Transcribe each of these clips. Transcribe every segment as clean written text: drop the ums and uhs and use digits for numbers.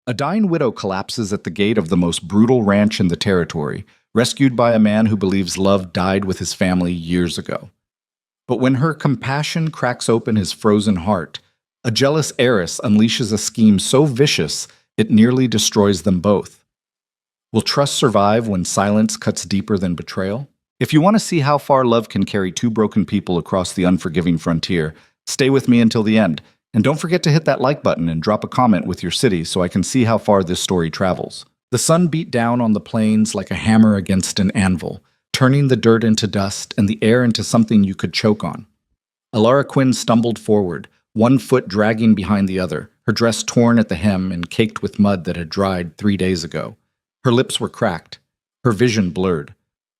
A dying widow collapses at the gate of the most brutal ranch in the territory, rescued by a man who believes love died with his family years ago. But when her compassion cracks open his frozen heart, a jealous heiress unleashes a scheme so vicious it nearly destroys them both. Will trust survive when silence cuts deeper than betrayal? If you want to see how far love can carry two broken people across the unforgiving frontier, stay with me until the end. And don't forget to hit that like button and drop a comment with your city so I can see how far this story travels. The sun beat down on the plains like a hammer against an anvil, turning the dirt into dust and the air into something you could choke on. Alara Quinn stumbled forward, one foot dragging behind the other, her dress torn at the hem and caked with mud that had dried 3 days ago. Her lips were cracked, her vision blurred.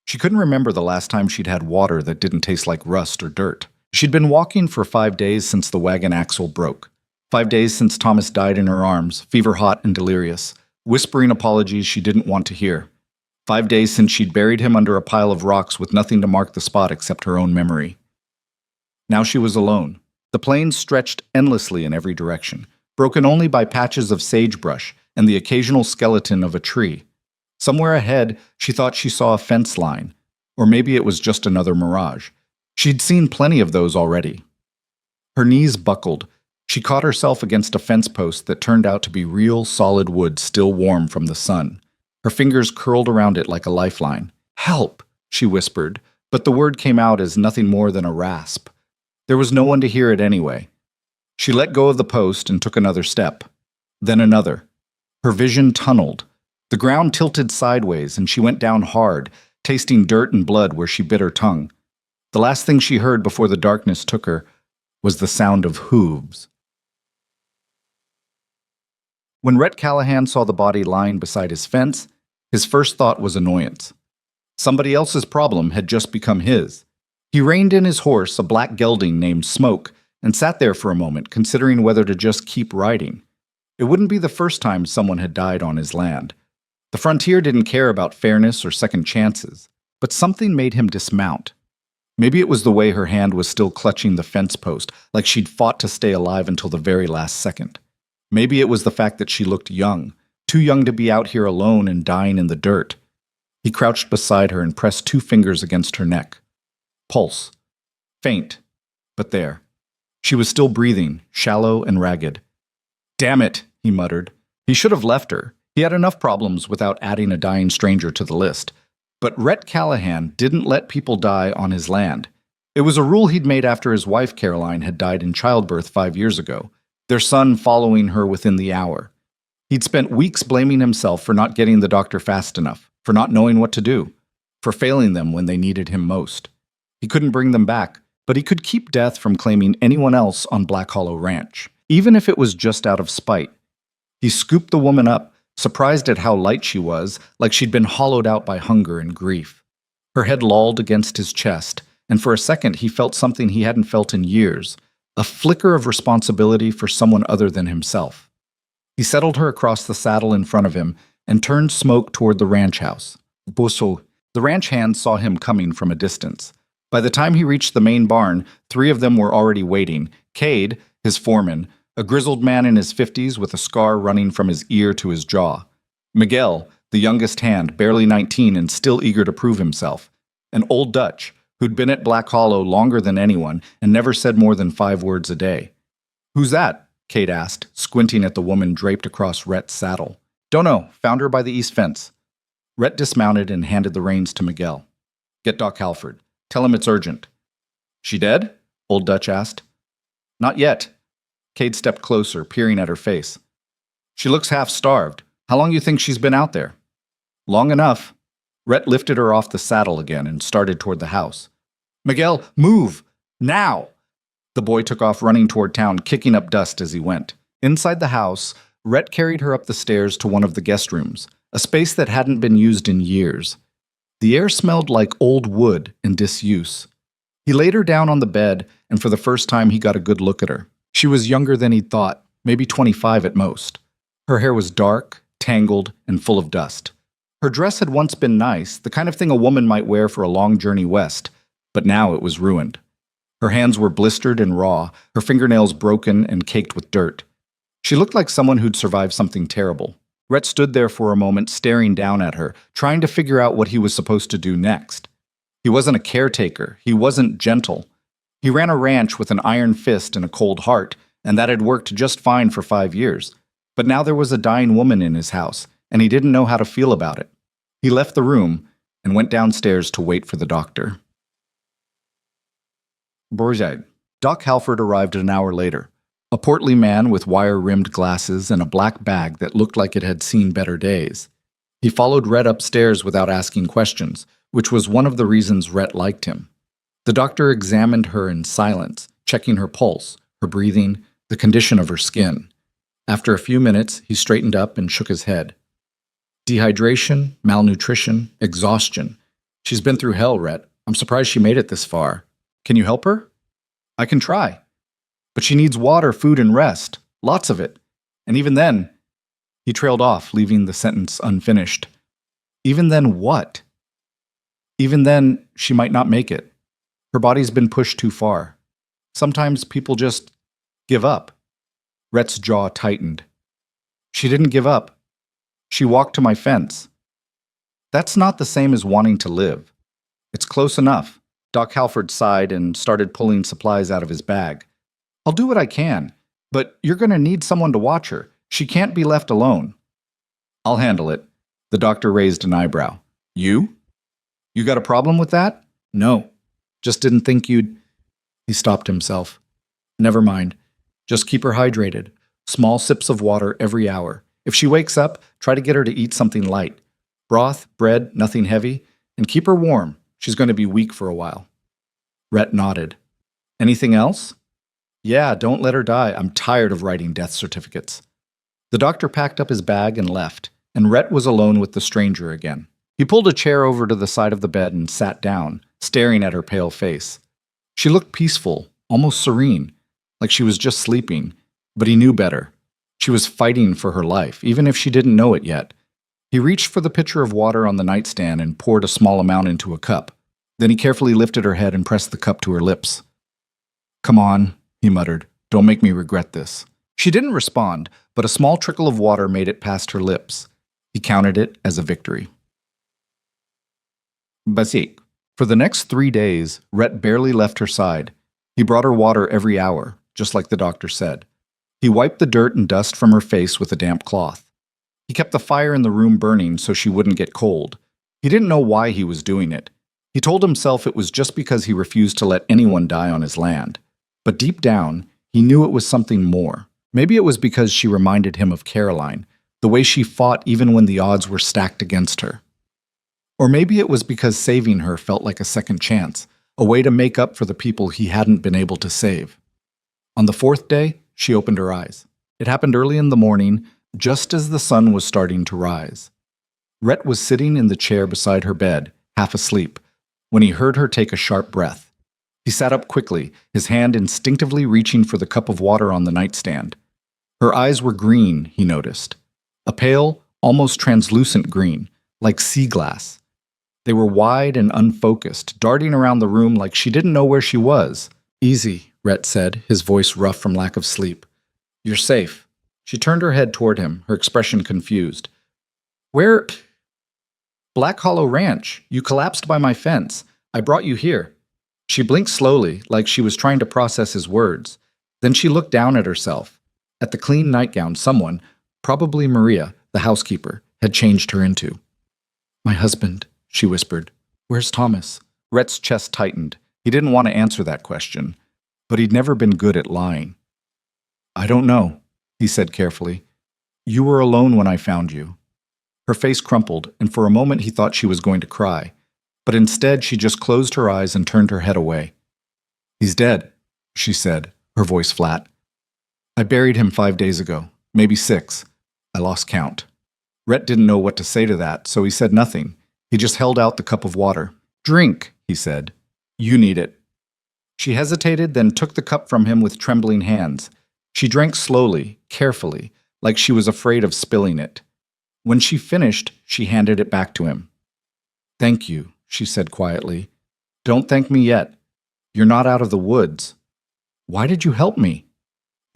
She couldn't remember the last time she'd had water that didn't taste like rust or dirt. She'd been walking for 5 days since the wagon axle broke. 5 days since Thomas died in her arms, fever-hot and delirious, whispering apologies she didn't want to hear. 5 days since she'd buried him under a pile of rocks with nothing to mark the spot except her own memory. Now she was alone. The plains stretched endlessly in every direction, broken only by patches of sagebrush and the occasional skeleton of a tree. Somewhere ahead, she thought she saw a fence line, or maybe it was just another mirage. She'd seen plenty of those already. Her knees buckled. She caught herself against a fence post that turned out to be real solid wood still warm from the sun. Her fingers curled around it like a lifeline. "Help!" she whispered, but the word came out as nothing more than a rasp. There was no one to hear it anyway. She let go of the post and took another step. Then another. Her vision tunneled. The ground tilted sideways and she went down hard, tasting dirt and blood where she bit her tongue. The last thing she heard before the darkness took her was the sound of hooves. When Rhett Callahan saw the body lying beside his fence, his first thought was annoyance. Somebody else's problem had just become his. He reined in his horse, a black gelding named Smoke, and sat there for a moment, considering whether to just keep riding. It wouldn't be the first time someone had died on his land. The frontier didn't care about fairness or second chances, but something made him dismount. Maybe it was the way her hand was still clutching the fence post, like she'd fought to stay alive until the very last second. Maybe it was the fact that she looked young, too young to be out here alone and dying in the dirt. He crouched beside her and pressed 2 fingers against her neck. Pulse. Faint, but there. She was still breathing, shallow and ragged. "Damn it," he muttered. He should have left her. He had enough problems without adding a dying stranger to the list. But Rhett Callahan didn't let people die on his land. It was a rule he'd made after his wife Caroline had died in childbirth 5 years ago, their son following her within the hour. He'd spent weeks blaming himself for not getting the doctor fast enough, for not knowing what to do, for failing them when they needed him most. He couldn't bring them back, but he could keep death from claiming anyone else on Black Hollow Ranch, even if it was just out of spite. He scooped the woman up, surprised at how light she was, like she'd been hollowed out by hunger and grief. Her head lolled against his chest, and for a second he felt something he hadn't felt in years, a flicker of responsibility for someone other than himself. He settled her across the saddle in front of him and turned Smoke toward the ranch house. Boso. The ranch hands saw him coming from a distance. By the time he reached the main barn, 3 of them were already waiting. Cade, his foreman, a grizzled man in his 50s with a scar running from his ear to his jaw. Miguel, the youngest hand, barely 19 and still eager to prove himself. And Old Dutch, who'd been at Black Hollow longer than anyone and never said more than 5 words a day. "Who's that?" Cade asked, squinting at the woman draped across Rhett's saddle. "Dunno, found her by the east fence." Rhett dismounted and handed the reins to Miguel. "Get Doc Halford. Tell him it's urgent." "She dead?" Old Dutch asked. "Not yet." Cade stepped closer, peering at her face. "She looks half-starved. How long you think she's been out there?" "Long enough." Rhett lifted her off the saddle again and started toward the house. "Miguel, move! Now!" The boy took off running toward town, kicking up dust as he went. Inside the house, Rhett carried her up the stairs to one of the guest rooms, a space that hadn't been used in years. The air smelled like old wood and disuse. He laid her down on the bed, and for the first time he got a good look at her. She was younger than he'd thought, maybe 25 at most. Her hair was dark, tangled, and full of dust. Her dress had once been nice, the kind of thing a woman might wear for a long journey west, but now it was ruined. Her hands were blistered and raw, her fingernails broken and caked with dirt. She looked like someone who'd survived something terrible. Rhett stood there for a moment, staring down at her, trying to figure out what he was supposed to do next. He wasn't a caretaker. He wasn't gentle. He ran a ranch with an iron fist and a cold heart, and that had worked just fine for 5 years. But now there was a dying woman in his house, and he didn't know how to feel about it. He left the room and went downstairs to wait for the doctor. Borjad. Doc Halford arrived an hour later. A portly man with wire-rimmed glasses and a black bag that looked like it had seen better days. He followed Rhett upstairs without asking questions, which was one of the reasons Rhett liked him. The doctor examined her in silence, checking her pulse, her breathing, the condition of her skin. After a few minutes, he straightened up and shook his head. Dehydration, malnutrition, exhaustion. She's been through hell, Rhett. I'm surprised she made it this far. Can you help her? I can try. But she needs water, food, and rest. Lots of it. And even then, he trailed off, leaving the sentence unfinished. Even then what? Even then, she might not make it. Her body's been pushed too far. Sometimes people just give up. Rhett's jaw tightened. She didn't give up. She walked to my fence. That's not the same as wanting to live. It's close enough. Doc Halford sighed and started pulling supplies out of his bag. I'll do what I can, but you're going to need someone to watch her. She can't be left alone. I'll handle it. The doctor raised an eyebrow. You? You got a problem with that? No. Just didn't think you'd... He stopped himself. Never mind. Just keep her hydrated. Small sips of water every hour. If she wakes up, try to get her to eat something light. Broth, bread, nothing heavy, and keep her warm. She's going to be weak for a while. Rhett nodded. Anything else? Yeah, don't let her die. I'm tired of writing death certificates. The doctor packed up his bag and left, and Rhett was alone with the stranger again. He pulled a chair over to the side of the bed and sat down, staring at her pale face. She looked peaceful, almost serene, like she was just sleeping, but he knew better. She was fighting for her life, even if she didn't know it yet. He reached for the pitcher of water on the nightstand and poured a small amount into a cup. Then he carefully lifted her head and pressed the cup to her lips. Come on, he muttered. Don't make me regret this. She didn't respond, but a small trickle of water made it past her lips. He counted it as a victory. Basik. For the next 3 days, Rhett barely left her side. He brought her water every hour, just like the doctor said. He wiped the dirt and dust from her face with a damp cloth. He kept the fire in the room burning so she wouldn't get cold. He didn't know why he was doing it. He told himself it was just because he refused to let anyone die on his land. But deep down, he knew it was something more. Maybe it was because she reminded him of Caroline, the way she fought even when the odds were stacked against her. Or maybe it was because saving her felt like a second chance, a way to make up for the people he hadn't been able to save. On the 4th day, she opened her eyes. It happened early in the morning, just as the sun was starting to rise. Rhett was sitting in the chair beside her bed, half asleep, when he heard her take a sharp breath. He sat up quickly, his hand instinctively reaching for the cup of water on the nightstand. Her eyes were green, he noticed. A pale, almost translucent green, like sea glass. They were wide and unfocused, darting around the room like she didn't know where she was. Easy, Rhett said, his voice rough from lack of sleep. You're safe. She turned her head toward him, her expression confused. Where? Black Hollow Ranch. You collapsed by my fence. I brought you here. She blinked slowly, like she was trying to process his words. Then she looked down at herself. At the clean nightgown someone, probably Maria, the housekeeper, had changed her into. My husband, she whispered. Where's Thomas? Rhett's chest tightened. He didn't want to answer that question, but he'd never been good at lying. I don't know, he said carefully. You were alone when I found you. Her face crumpled, and for a moment he thought she was going to cry. But instead she just closed her eyes and turned her head away. He's dead, she said, her voice flat. I buried him 5 days ago, maybe 6. I lost count. Rhett didn't know what to say to that, so he said nothing. He just held out the cup of water. Drink, he said. You need it. She hesitated, then took the cup from him with trembling hands. She drank slowly, carefully, like she was afraid of spilling it. When she finished, she handed it back to him. Thank you, she said quietly. Don't thank me yet. You're not out of the woods. Why did you help me?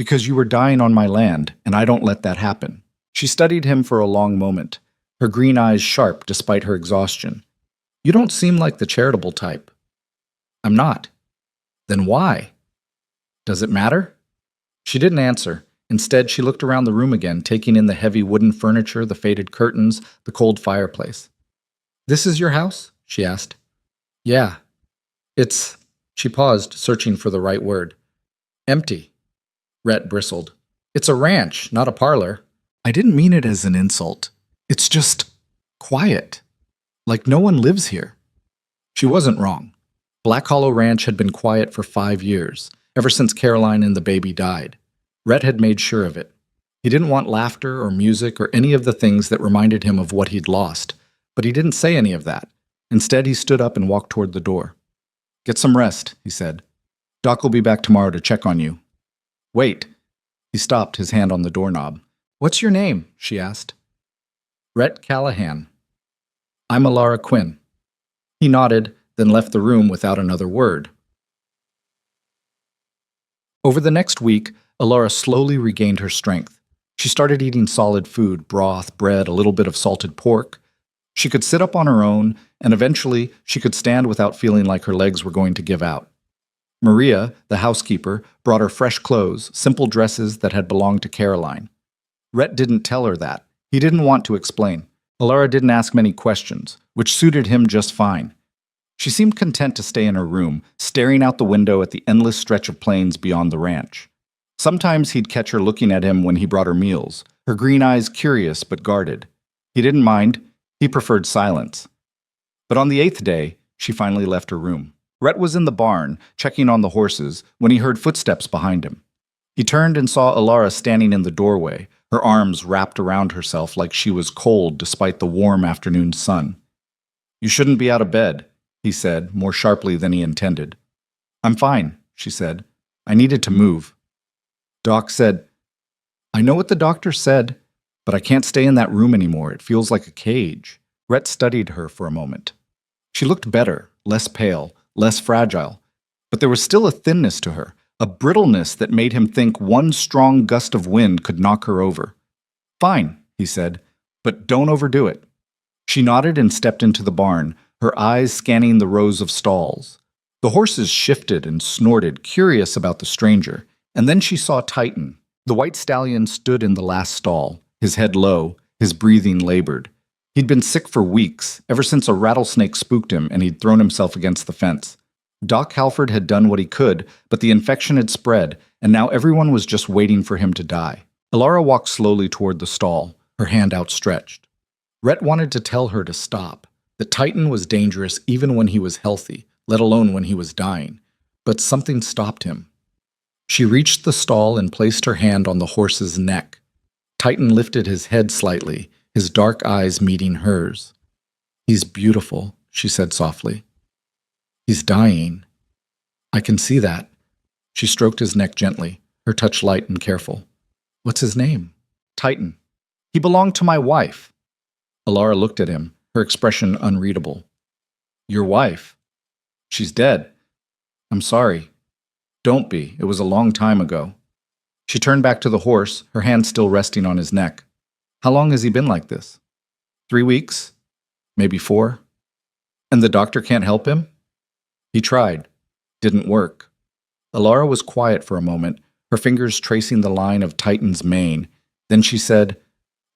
Because you were dying on my land, and I don't let that happen. She studied him for a long moment, her green eyes sharp despite her exhaustion. You don't seem like the charitable type. I'm not. Then why? Does it matter? She didn't answer. Instead, she looked around the room again, taking in the heavy wooden furniture, the faded curtains, the cold fireplace. This is your house? She asked. Yeah. It's... She paused, searching for the right word. Empty. Rhett bristled. It's a ranch, not a parlor. I didn't mean it as an insult. It's just quiet. Like no one lives here. She wasn't wrong. Black Hollow Ranch had been quiet for 5 years, ever since Caroline and the baby died. Rhett had made sure of it. He didn't want laughter or music or any of the things that reminded him of what he'd lost, but he didn't say any of that. Instead, he stood up and walked toward the door. Get some rest, he said. Doc will be back tomorrow to check on you. Wait. He stopped, his hand on the doorknob. What's your name? She asked. Rhett Callahan. I'm Alara Quinn. He nodded, then left the room without another word. Over the next week, Alara slowly regained her strength. She started eating solid food, broth, bread, a little bit of salted pork. She could sit up on her own, and eventually she could stand without feeling like her legs were going to give out. Maria, the housekeeper, brought her fresh clothes, simple dresses that had belonged to Caroline. Rhett didn't tell her that. He didn't want to explain. Alara didn't ask many questions, which suited him just fine. She seemed content to stay in her room, staring out the window at the endless stretch of plains beyond the ranch. Sometimes he'd catch her looking at him when he brought her meals, her green eyes curious but guarded. He didn't mind. He preferred silence. But on the 8th day, she finally left her room. Rhett was in the barn, checking on the horses, when he heard footsteps behind him. He turned and saw Alara standing in the doorway, her arms wrapped around herself like she was cold despite the warm afternoon sun. You shouldn't be out of bed, he said, more sharply than he intended. I'm fine, she said. I needed to move. Doc said, I know what the doctor said, but I can't stay in that room anymore. It feels like a cage. Rhett studied her for a moment. She looked better, less pale, less fragile, but there was still a thinness to her, a brittleness that made him think one strong gust of wind could knock her over. Fine, he said, but don't overdo it. She nodded and stepped into the barn, her eyes scanning the rows of stalls. The horses shifted and snorted, curious about the stranger, and then she saw Titan. The white stallion stood in the last stall, his head low, his breathing labored. He'd been sick for weeks, ever since a rattlesnake spooked him and he'd thrown himself against the fence. Doc Halford had done what he could, but the infection had spread, and now everyone was just waiting for him to die. Alara walked slowly toward the stall, her hand outstretched. Rhett wanted to tell her to stop, that Titan was dangerous even when he was healthy, let alone when he was dying. But something stopped him. She reached the stall and placed her hand on the horse's neck. Titan lifted his head slightly, his dark eyes meeting hers. He's beautiful, she said softly. He's dying. I can see that. She stroked his neck gently, her touch light and careful. What's his name? Titan. He belonged to my wife. Alara looked at him, her expression unreadable. Your wife? She's dead. I'm sorry. Don't be. It was a long time ago. She turned back to the horse, her hand still resting on his neck. How long has he been like this? 3 weeks? Maybe 4? And the doctor can't help him? He tried. Didn't work. Alara was quiet for a moment, her fingers tracing the line of Titan's mane. Then she said,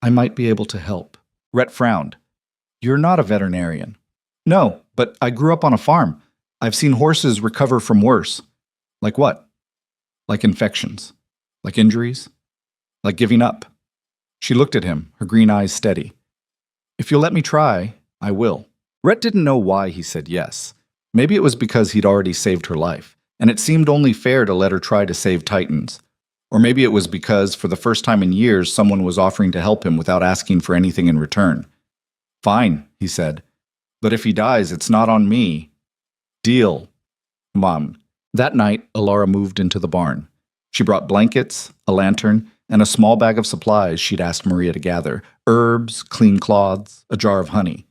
I might be able to help. Rhett frowned. You're not a veterinarian. No, but I grew up on a farm. I've seen horses recover from worse. Like what? Like infections. Like injuries. Like giving up. She looked at him, her green eyes steady. If you'll let me try, I will. Rhett didn't know why he said yes. Maybe it was because he'd already saved her life, and it seemed only fair to let her try to save Titan's. Or maybe it was because, for the first time in years, someone was offering to help him without asking for anything in return. Fine, he said. But if he dies, it's not on me. Deal. Mom. That night, Alara moved into the barn. She brought blankets, a lantern, and a small bag of supplies she'd asked Maria to gather, herbs, clean cloths, a jar of honey.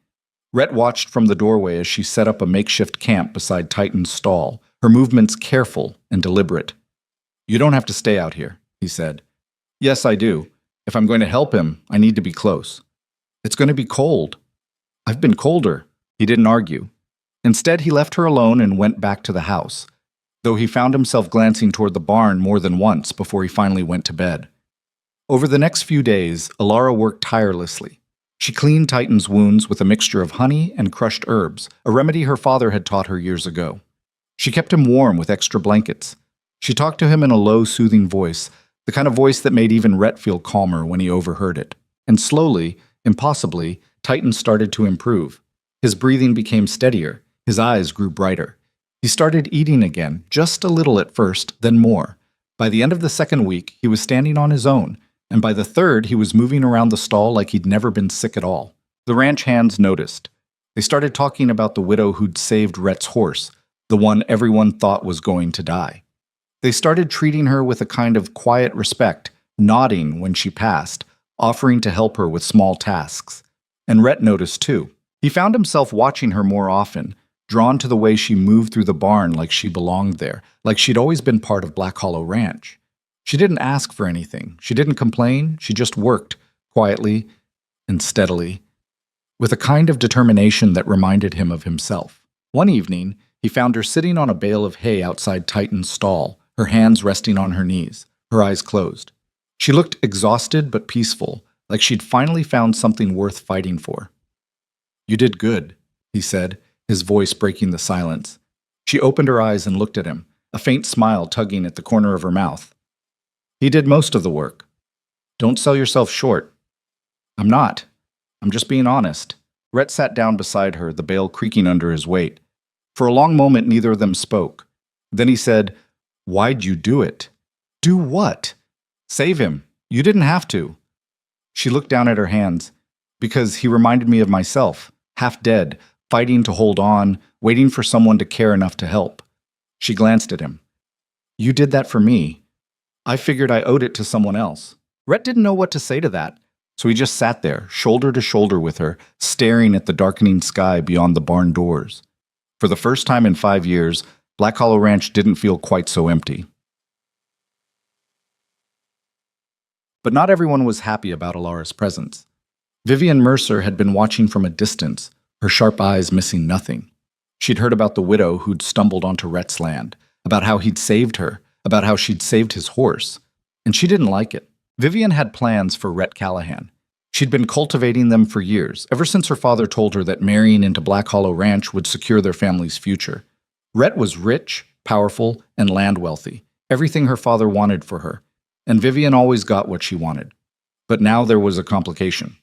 Rhett watched from the doorway as she set up a makeshift camp beside Titan's stall, her movements careful and deliberate. You don't have to stay out here, he said. Yes, I do. If I'm going to help him, I need to be close. It's going to be cold. I've been colder. He didn't argue. Instead, he left her alone and went back to the house, though he found himself glancing toward the barn more than once before he finally went to bed. Over the next few days, Alara worked tirelessly. She cleaned Titan's wounds with a mixture of honey and crushed herbs, a remedy her father had taught her years ago. She kept him warm with extra blankets. She talked to him in a low, soothing voice, the kind of voice that made even Rhett feel calmer when he overheard it. And slowly, impossibly, Titan started to improve. His breathing became steadier. His eyes grew brighter. He started eating again, just a little at first, then more. By the end of the second week, he was standing on his own, and by the third, he was moving around the stall like he'd never been sick at all. The ranch hands noticed. They started talking about the widow who'd saved Rhett's horse, the one everyone thought was going to die. They started treating her with a kind of quiet respect, nodding when she passed, offering to help her with small tasks. And Rhett noticed too. He found himself watching her more often, drawn to the way she moved through the barn like she belonged there, like she'd always been part of Black Hollow Ranch. She didn't ask for anything. She didn't complain. She just worked, quietly and steadily, with a kind of determination that reminded him of himself. One evening, he found her sitting on a bale of hay outside Titan's stall, her hands resting on her knees, her eyes closed. She looked exhausted but peaceful, like she'd finally found something worth fighting for. "You did good," he said, his voice breaking the silence. She opened her eyes and looked at him, a faint smile tugging at the corner of her mouth. "He did most of the work. Don't sell yourself short." "I'm not. I'm just being honest." Rhett sat down beside her, the bale creaking under his weight. For a long moment, neither of them spoke. Then he said, "Why'd you do it?" "Do what?" "Save him. You didn't have to." She looked down at her hands. "Because he reminded me of myself, half dead, fighting to hold on, waiting for someone to care enough to help." She glanced at him. "You did that for me. I figured I owed it to someone else." Rhett didn't know what to say to that, so he just sat there, shoulder to shoulder with her, staring at the darkening sky beyond the barn doors. For the first time in 5 years, Black Hollow Ranch didn't feel quite so empty. But not everyone was happy about Alara's presence. Vivian Mercer had been watching from a distance, her sharp eyes missing nothing. She'd heard about the widow who'd stumbled onto Rhett's land, about how he'd saved her, about how she'd saved his horse, and she didn't like it. Vivian had plans for Rhett Callahan. She'd been cultivating them for years, ever since her father told her that marrying into Black Hollow Ranch would secure their family's future. Rhett was rich, powerful, and land wealthy, everything her father wanted for her, and Vivian always got what she wanted. But now there was a complication.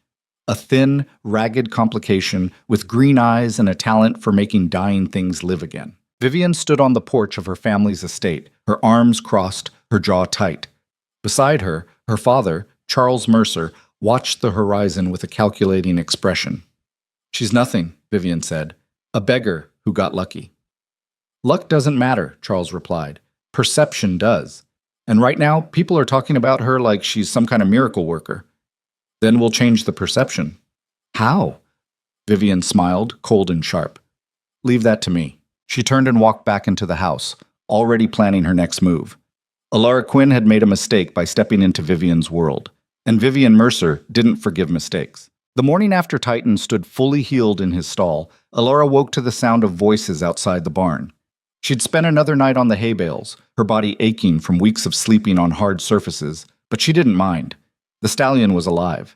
A thin, ragged complication with green eyes and a talent for making dying things live again. Vivian stood on the porch of her family's estate, her arms crossed, her jaw tight. Beside her, her father, Charles Mercer, watched the horizon with a calculating expression. "She's nothing," Vivian said. "A beggar who got lucky." "Luck doesn't matter," Charles replied. "Perception does. And right now, people are talking about her like she's some kind of miracle worker. Then we'll change the perception." "How?" Vivian smiled, cold and sharp. "Leave that to me." She turned and walked back into the house, already planning her next move. Alara Quinn had made a mistake by stepping into Vivian's world, and Vivian Mercer didn't forgive mistakes. The morning after Titan stood fully healed in his stall, Alara woke to the sound of voices outside the barn. She'd spent another night on the hay bales, her body aching from weeks of sleeping on hard surfaces, but she didn't mind. The stallion was alive.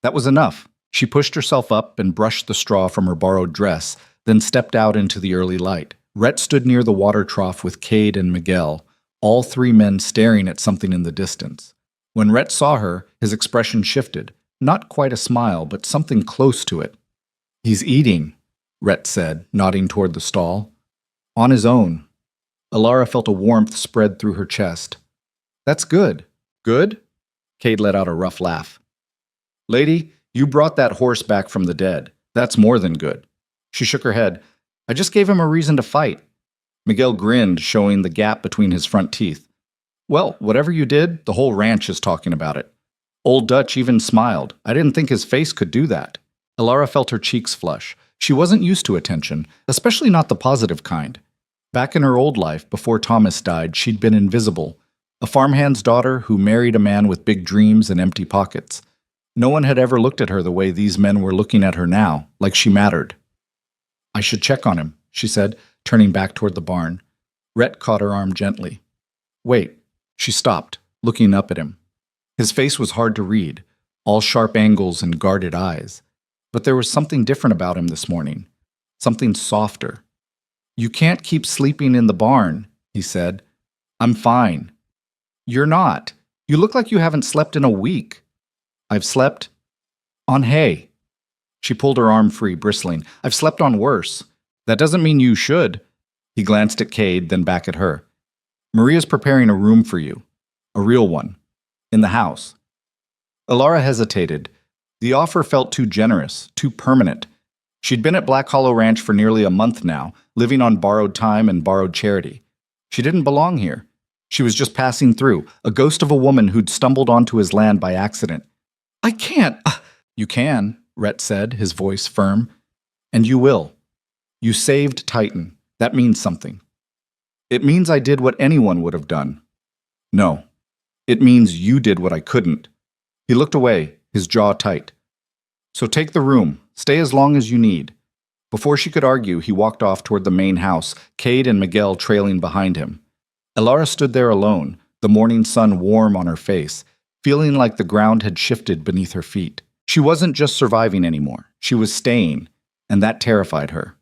That was enough. She pushed herself up and brushed the straw from her borrowed dress, then stepped out into the early light. Rhett stood near the water trough with Cade and Miguel, all three men staring at something in the distance. When Rhett saw her, his expression shifted. Not quite a smile, but something close to it. "He's eating," Rhett said, nodding toward the stall. "On his own." Alara felt a warmth spread through her chest. "That's good." "Good?" Cade let out a rough laugh. "Lady, you brought that horse back from the dead. That's more than good." She shook her head. "I just gave him a reason to fight." Miguel grinned, showing the gap between his front teeth. "Well, whatever you did, the whole ranch is talking about it." Old Dutch even smiled. I didn't think his face could do that. Alara felt her cheeks flush. She wasn't used to attention, especially not the positive kind. Back in her old life, before Thomas died, she'd been invisible, A farmhand's daughter who married a man with big dreams and empty pockets. No one had ever looked at her the way these men were looking at her now, like she mattered. "I should check on him," she said, turning back toward the barn. Rhett caught her arm gently. "Wait." She stopped, looking up at him. His face was hard to read, all sharp angles and guarded eyes. But there was something different about him this morning, something softer. "You can't keep sleeping in the barn," he said. "I'm fine." "You're not. You look like you haven't slept in a week." "I've slept on hay." She pulled her arm free, bristling. "I've slept on worse." "That doesn't mean you should." He glanced at Cade, then back at her. "Maria's preparing a room for you. A real one. In the house." Elara hesitated. The offer felt too generous, too permanent. She'd been at Black Hollow Ranch for nearly a month now, living on borrowed time and borrowed charity. She didn't belong here. She was just passing through, a ghost of a woman who'd stumbled onto his land by accident. "I can't." "You can," Rhett said, his voice firm. "And you will. You saved Titan. That means something." "It means I did what anyone would have done." "No. It means you did what I couldn't." He looked away, his jaw tight. "So take the room. Stay as long as you need." Before she could argue, he walked off toward the main house, Cade and Miguel trailing behind him. Elara stood there alone, the morning sun warm on her face, feeling like the ground had shifted beneath her feet. She wasn't just surviving anymore. She was staying, and that terrified her.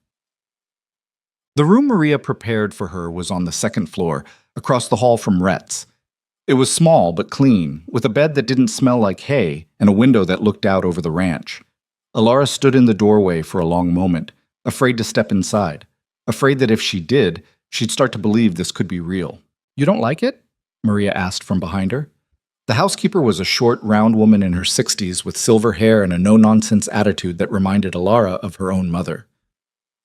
The room Maria prepared for her was on the second floor, across the hall from Rhett's. It was small but clean, with a bed that didn't smell like hay and a window that looked out over the ranch. Elara stood in the doorway for a long moment, afraid to step inside, afraid that if she did, she'd start to believe this could be real. "You don't like it?" Maria asked from behind her. The housekeeper was a short, round woman in her 60s with silver hair and a no-nonsense attitude that reminded Elara of her own mother.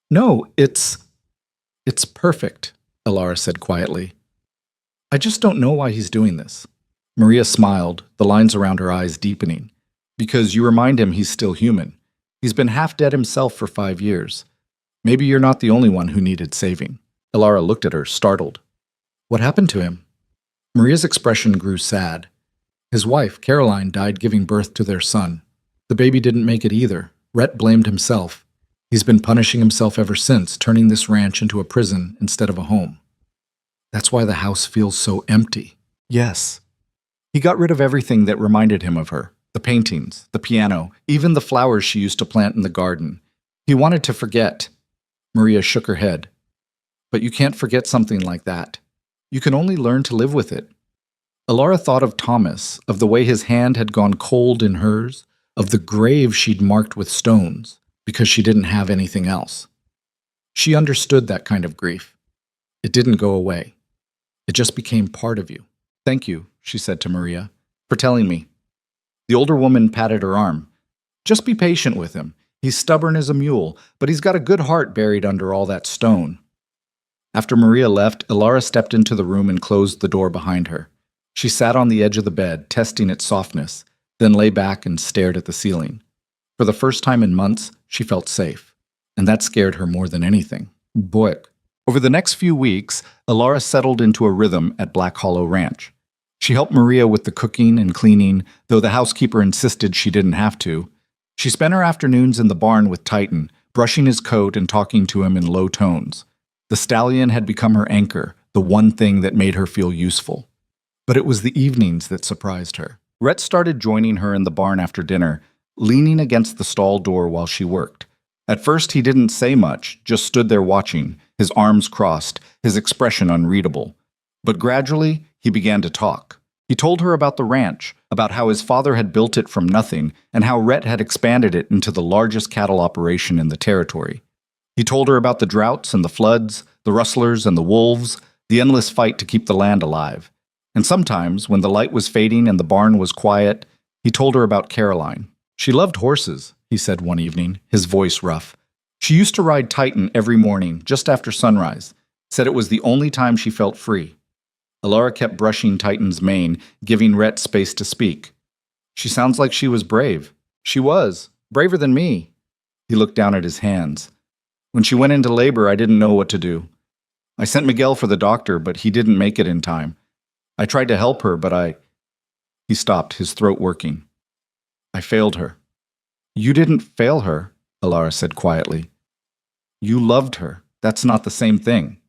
"No, it's perfect," Elara said quietly. "I just don't know why he's doing this." Maria smiled, the lines around her eyes deepening. "Because you remind him he's still human. He's been half dead himself for 5 years. Maybe you're not the only one who needed saving." Elara looked at her, startled. "What happened to him?" Maria's expression grew sad. His wife, Caroline, died giving birth to their son. The baby didn't make it either. Rhett blamed himself. He's been punishing himself ever since, turning this ranch into a prison instead of a home. That's why the house feels so empty. Yes. He got rid of everything that reminded him of her. The paintings, the piano, even the flowers she used to plant in the garden. He wanted to forget. Maria shook her head. "But you can't forget something like that. You can only learn to live with it." Elara thought of Thomas, of the way his hand had gone cold in hers, of the grave she'd marked with stones, because she didn't have anything else. She understood that kind of grief. It didn't go away. It just became part of you. "Thank you," she said to Maria, "for telling me." The older woman patted her arm. "Just be patient with him. He's stubborn as a mule, but he's got a good heart buried under all that stone." After Maria left, Elara stepped into the room and closed the door behind her. She sat on the edge of the bed, testing its softness, then lay back and stared at the ceiling. For the first time in months, she felt safe, and that scared her more than anything. Boik. Over the next few weeks, Elara settled into a rhythm at Black Hollow Ranch. She helped Maria with the cooking and cleaning, though the housekeeper insisted she didn't have to. She spent her afternoons in the barn with Titan, brushing his coat and talking to him in low tones. The stallion had become her anchor, the one thing that made her feel useful. But it was the evenings that surprised her. Rhett started joining her in the barn after dinner, leaning against the stall door while she worked. At first he didn't say much, just stood there watching, his arms crossed, his expression unreadable. But gradually, he began to talk. He told her about the ranch, about how his father had built it from nothing, and how Rhett had expanded it into the largest cattle operation in the territory. He told her about the droughts and the floods, the rustlers and the wolves, the endless fight to keep the land alive. And sometimes, when the light was fading and the barn was quiet, he told her about Caroline. "She loved horses," he said one evening, his voice rough. "She used to ride Titan every morning, just after sunrise. Said it was the only time she felt free." Elara kept brushing Titan's mane, giving Rhett space to speak. "She sounds like she was brave." "She was. Braver than me." He looked down at his hands. "When she went into labor, I didn't know what to do. I sent Miguel for the doctor, but he didn't make it in time. I tried to help her, but He stopped, his throat working. I failed her. You didn't fail her, Alara said quietly. You loved her. That's not the same thing.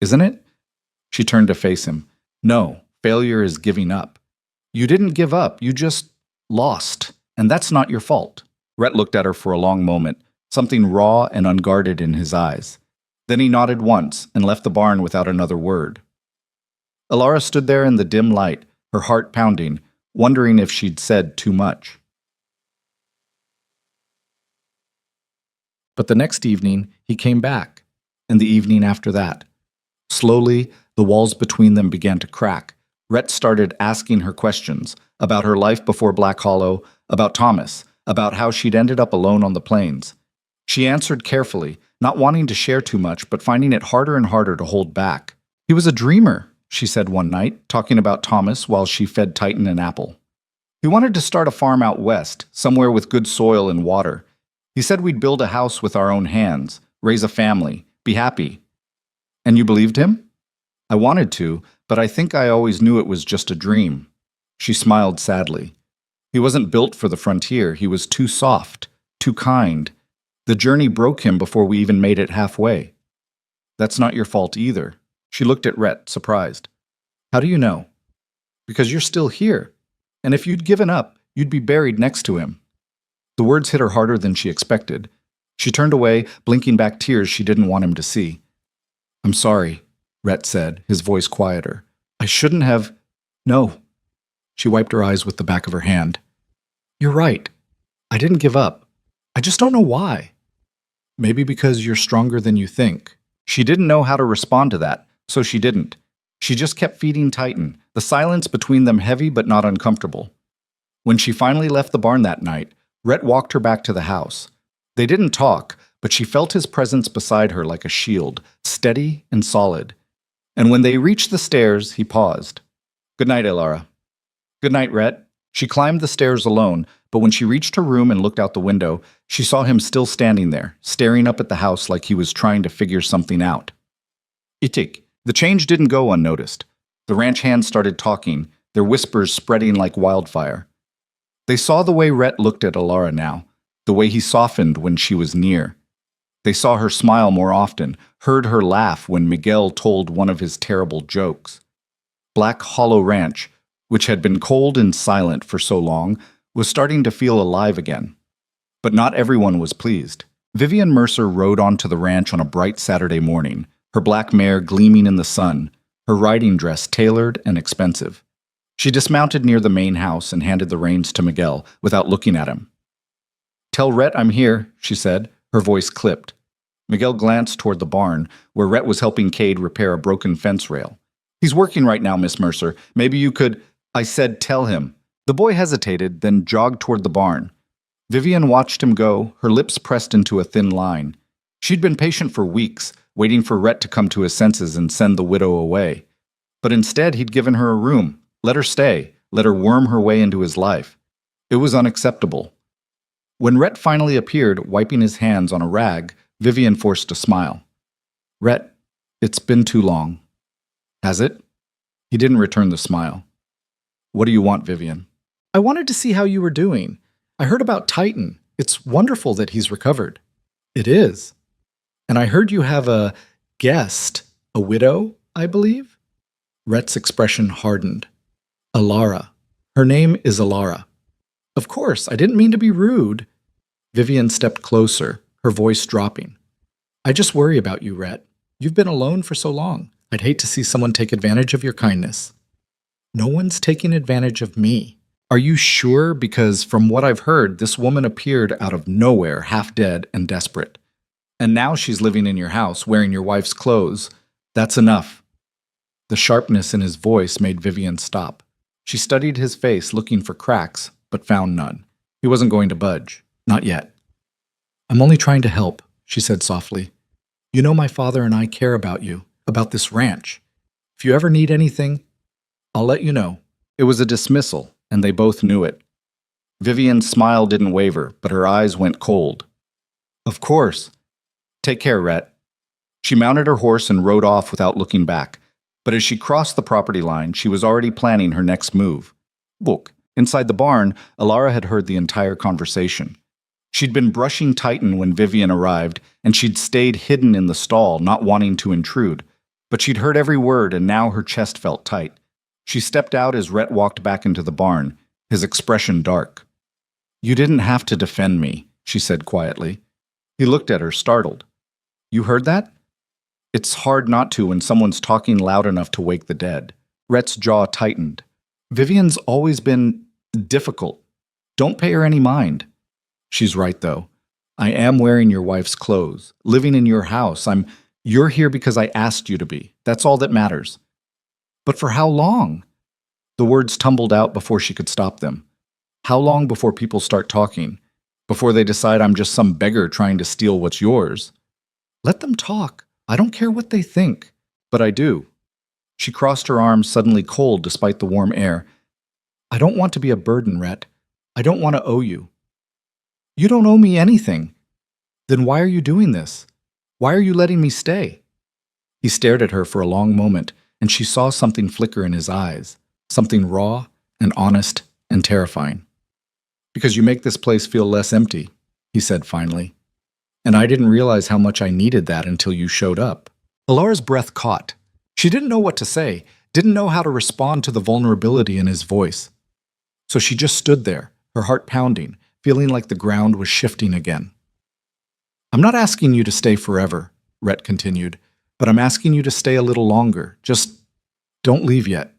Isn't it? She turned to face him. No, failure is giving up. You didn't give up, you just lost. And that's not your fault. Rhett looked at her for a long moment, something raw and unguarded in his eyes. Then he nodded once and left the barn without another word. Alara stood there in the dim light, her heart pounding, wondering if she'd said too much. But the next evening, he came back, and the evening after that. Slowly, the walls between them began to crack. Rhett started asking her questions about her life before Black Hollow, about Thomas, about how she'd ended up alone on the plains. She answered carefully, not wanting to share too much, but finding it harder and harder to hold back. He was a dreamer, she said one night, talking about Thomas while she fed Titan an apple. He wanted to start a farm out west, somewhere with good soil and water. He said we'd build a house with our own hands, raise a family, be happy. And you believed him? I wanted to, but I think I always knew it was just a dream. She smiled sadly. He wasn't built for the frontier. He was too soft, too kind. The journey broke him before we even made it halfway. That's not your fault either. She looked at Rhett, surprised. How do you know? Because you're still here. And if you'd given up, you'd be buried next to him. The words hit her harder than she expected. She turned away, blinking back tears she didn't want him to see. I'm sorry, Rhett said, his voice quieter. I shouldn't have... No. She wiped her eyes with the back of her hand. You're right. I didn't give up. I just don't know why. Maybe because you're stronger than you think. She didn't know how to respond to that, so she didn't. She just kept feeding Titan, the silence between them heavy but not uncomfortable. When she finally left the barn that night, Rhett walked her back to the house. They didn't talk, but she felt his presence beside her like a shield, steady and solid. And when they reached the stairs, he paused. Good night, Alara. Good night, Rhett. She climbed the stairs alone, but when she reached her room and looked out the window, she saw him still standing there, staring up at the house like he was trying to figure something out. Itik. The change didn't go unnoticed. The ranch hands started talking, their whispers spreading like wildfire. They saw the way Rhett looked at Alara now, the way he softened when she was near. They saw her smile more often, heard her laugh when Miguel told one of his terrible jokes. Black Hollow Ranch, which had been cold and silent for so long, was starting to feel alive again. But not everyone was pleased. Vivian Mercer rode onto the ranch on a bright Saturday morning, her black mare gleaming in the sun, her riding dress tailored and expensive. She dismounted near the main house and handed the reins to Miguel without looking at him. Tell Rhett I'm here, she said, her voice clipped. Miguel glanced toward the barn, where Rhett was helping Cade repair a broken fence rail. He's working right now, Miss Mercer. Maybe you could... I said tell him. The boy hesitated, then jogged toward the barn. Vivian watched him go, her lips pressed into a thin line. She'd been patient for weeks, waiting for Rhett to come to his senses and send the widow away. But instead, he'd given her a room, let her stay, let her worm her way into his life. It was unacceptable. When Rhett finally appeared, wiping his hands on a rag, Vivian forced a smile. Rhett, it's been too long. Has it? He didn't return the smile. What do you want, Vivian? I wanted to see how you were doing. I heard about Titan. It's wonderful that he's recovered. It is. And I heard you have a guest, a widow, I believe? Rhett's expression hardened. Alara. Her name is Alara. Of course, I didn't mean to be rude. Vivian stepped closer, her voice dropping. I just worry about you, Rhett. You've been alone for so long. I'd hate to see someone take advantage of your kindness. No one's taking advantage of me. Are you sure? Because from what I've heard, this woman appeared out of nowhere, half dead and desperate. And now she's living in your house, wearing your wife's clothes. That's enough. The sharpness in his voice made Vivian stop. She studied his face, looking for cracks, but found none. He wasn't going to budge. Not yet. I'm only trying to help, she said softly. You know my father and I care about you, about this ranch. If you ever need anything, I'll let you know. It was a dismissal, and they both knew it. Vivian's smile didn't waver, but her eyes went cold. Of course. Take care, Rhett. She mounted her horse and rode off without looking back. But as she crossed the property line, she was already planning her next move. Look, inside the barn, Alara had heard the entire conversation. She'd been brushing Titan when Vivian arrived, and she'd stayed hidden in the stall, not wanting to intrude. But she'd heard every word, and now her chest felt tight. She stepped out as Rhett walked back into the barn, his expression dark. "You didn't have to defend me," she said quietly. He looked at her, startled. "You heard that?" It's hard not to when someone's talking loud enough to wake the dead. Rhett's jaw tightened. Vivian's always been difficult. Don't pay her any mind. She's right, though. I am wearing your wife's clothes, living in your house. You're here because I asked you to be. That's all that matters. But for how long? The words tumbled out before she could stop them. How long before people start talking? Before they decide I'm just some beggar trying to steal what's yours? Let them talk. I don't care what they think. But I do. She crossed her arms, suddenly cold despite the warm air. I don't want to be a burden, Rhett. I don't want to owe you. You don't owe me anything. Then why are you doing this? Why are you letting me stay? He stared at her for a long moment, and she saw something flicker in his eyes, something raw and honest and terrifying. Because you make this place feel less empty, he said finally. And I didn't realize how much I needed that until you showed up. Alara's breath caught. She didn't know what to say, didn't know how to respond to the vulnerability in his voice. So she just stood there, her heart pounding, feeling like the ground was shifting again. I'm not asking you to stay forever, Rhett continued, but I'm asking you to stay a little longer. Just don't leave yet.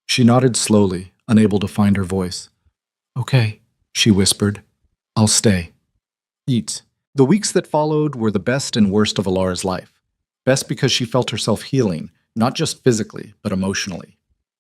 She nodded slowly, unable to find her voice. Okay, she whispered. I'll stay. Eat. The weeks that followed were the best and worst of Alara's life. Best because she felt herself healing, not just physically, but emotionally.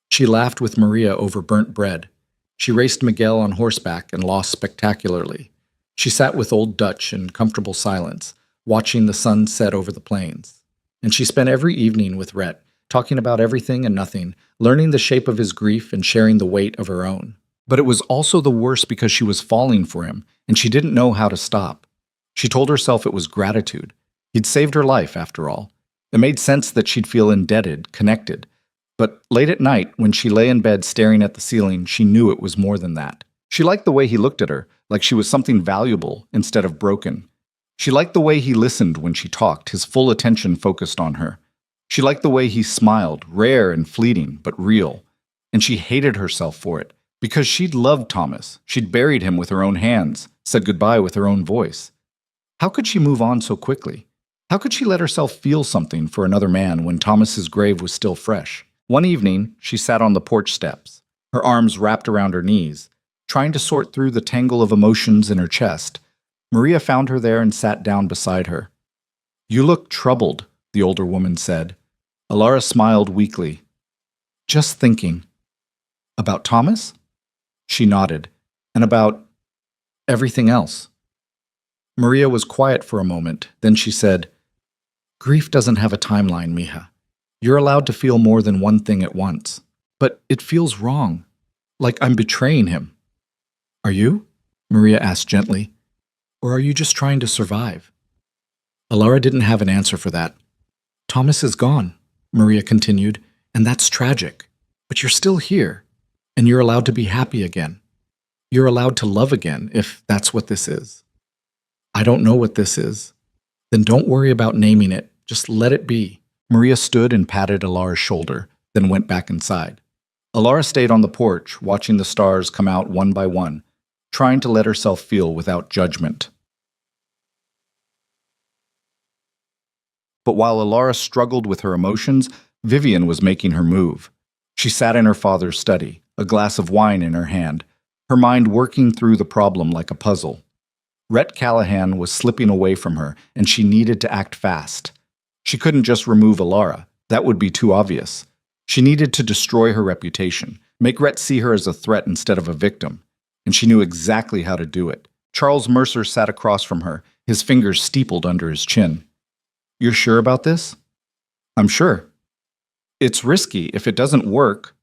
She laughed with Maria over burnt bread. She raced Miguel on horseback and lost spectacularly. She sat with Old Dutch in comfortable silence, watching the sun set over the plains. And she spent every evening with Rhett, talking about everything and nothing, learning the shape of his grief and sharing the weight of her own. But it was also the worst because she was falling for him, and she didn't know how to stop. She told herself it was gratitude. He'd saved her life, after all. It made sense that she'd feel indebted, connected. But late at night, when she lay in bed staring at the ceiling, she knew it was more than that. She liked the way he looked at her, like she was something valuable instead of broken. She liked the way he listened when she talked, his full attention focused on her. She liked the way he smiled, rare and fleeting, but real. And she hated herself for it, because she'd loved Thomas. She'd buried him with her own hands, said goodbye with her own voice. How could she move on so quickly? How could she let herself feel something for another man when Thomas's grave was still fresh? One evening, she sat on the porch steps, her arms wrapped around her knees, trying to sort through the tangle of emotions in her chest. Maria found her there and sat down beside her. You look troubled, the older woman said. Alara smiled weakly. Just thinking. About Thomas? She nodded. And about everything else. Maria was quiet for a moment, then she said, Grief doesn't have a timeline, mija. You're allowed to feel more than one thing at once. But it feels wrong, like I'm betraying him. Are you? Maria asked gently. Or are you just trying to survive? Alara didn't have an answer for that. Thomas is gone, Maria continued, and that's tragic. But you're still here, and you're allowed to be happy again. You're allowed to love again, if that's what this is. I don't know what this is. Then don't worry about naming it. Just let it be. Maria stood and patted Alara's shoulder, then went back inside. Alara stayed on the porch, watching the stars come out one by one, trying to let herself feel without judgment. But while Alara struggled with her emotions, Vivian was making her move. She sat in her father's study, a glass of wine in her hand, her mind working through the problem like a puzzle. Rhett Callahan was slipping away from her, and she needed to act fast. She couldn't just remove Alara. That would be too obvious. She needed to destroy her reputation, make Rhett see her as a threat instead of a victim. And she knew exactly how to do it. Charles Mercer sat across from her, his fingers steepled under his chin. You're sure about this? I'm sure. It's risky. If it doesn't work,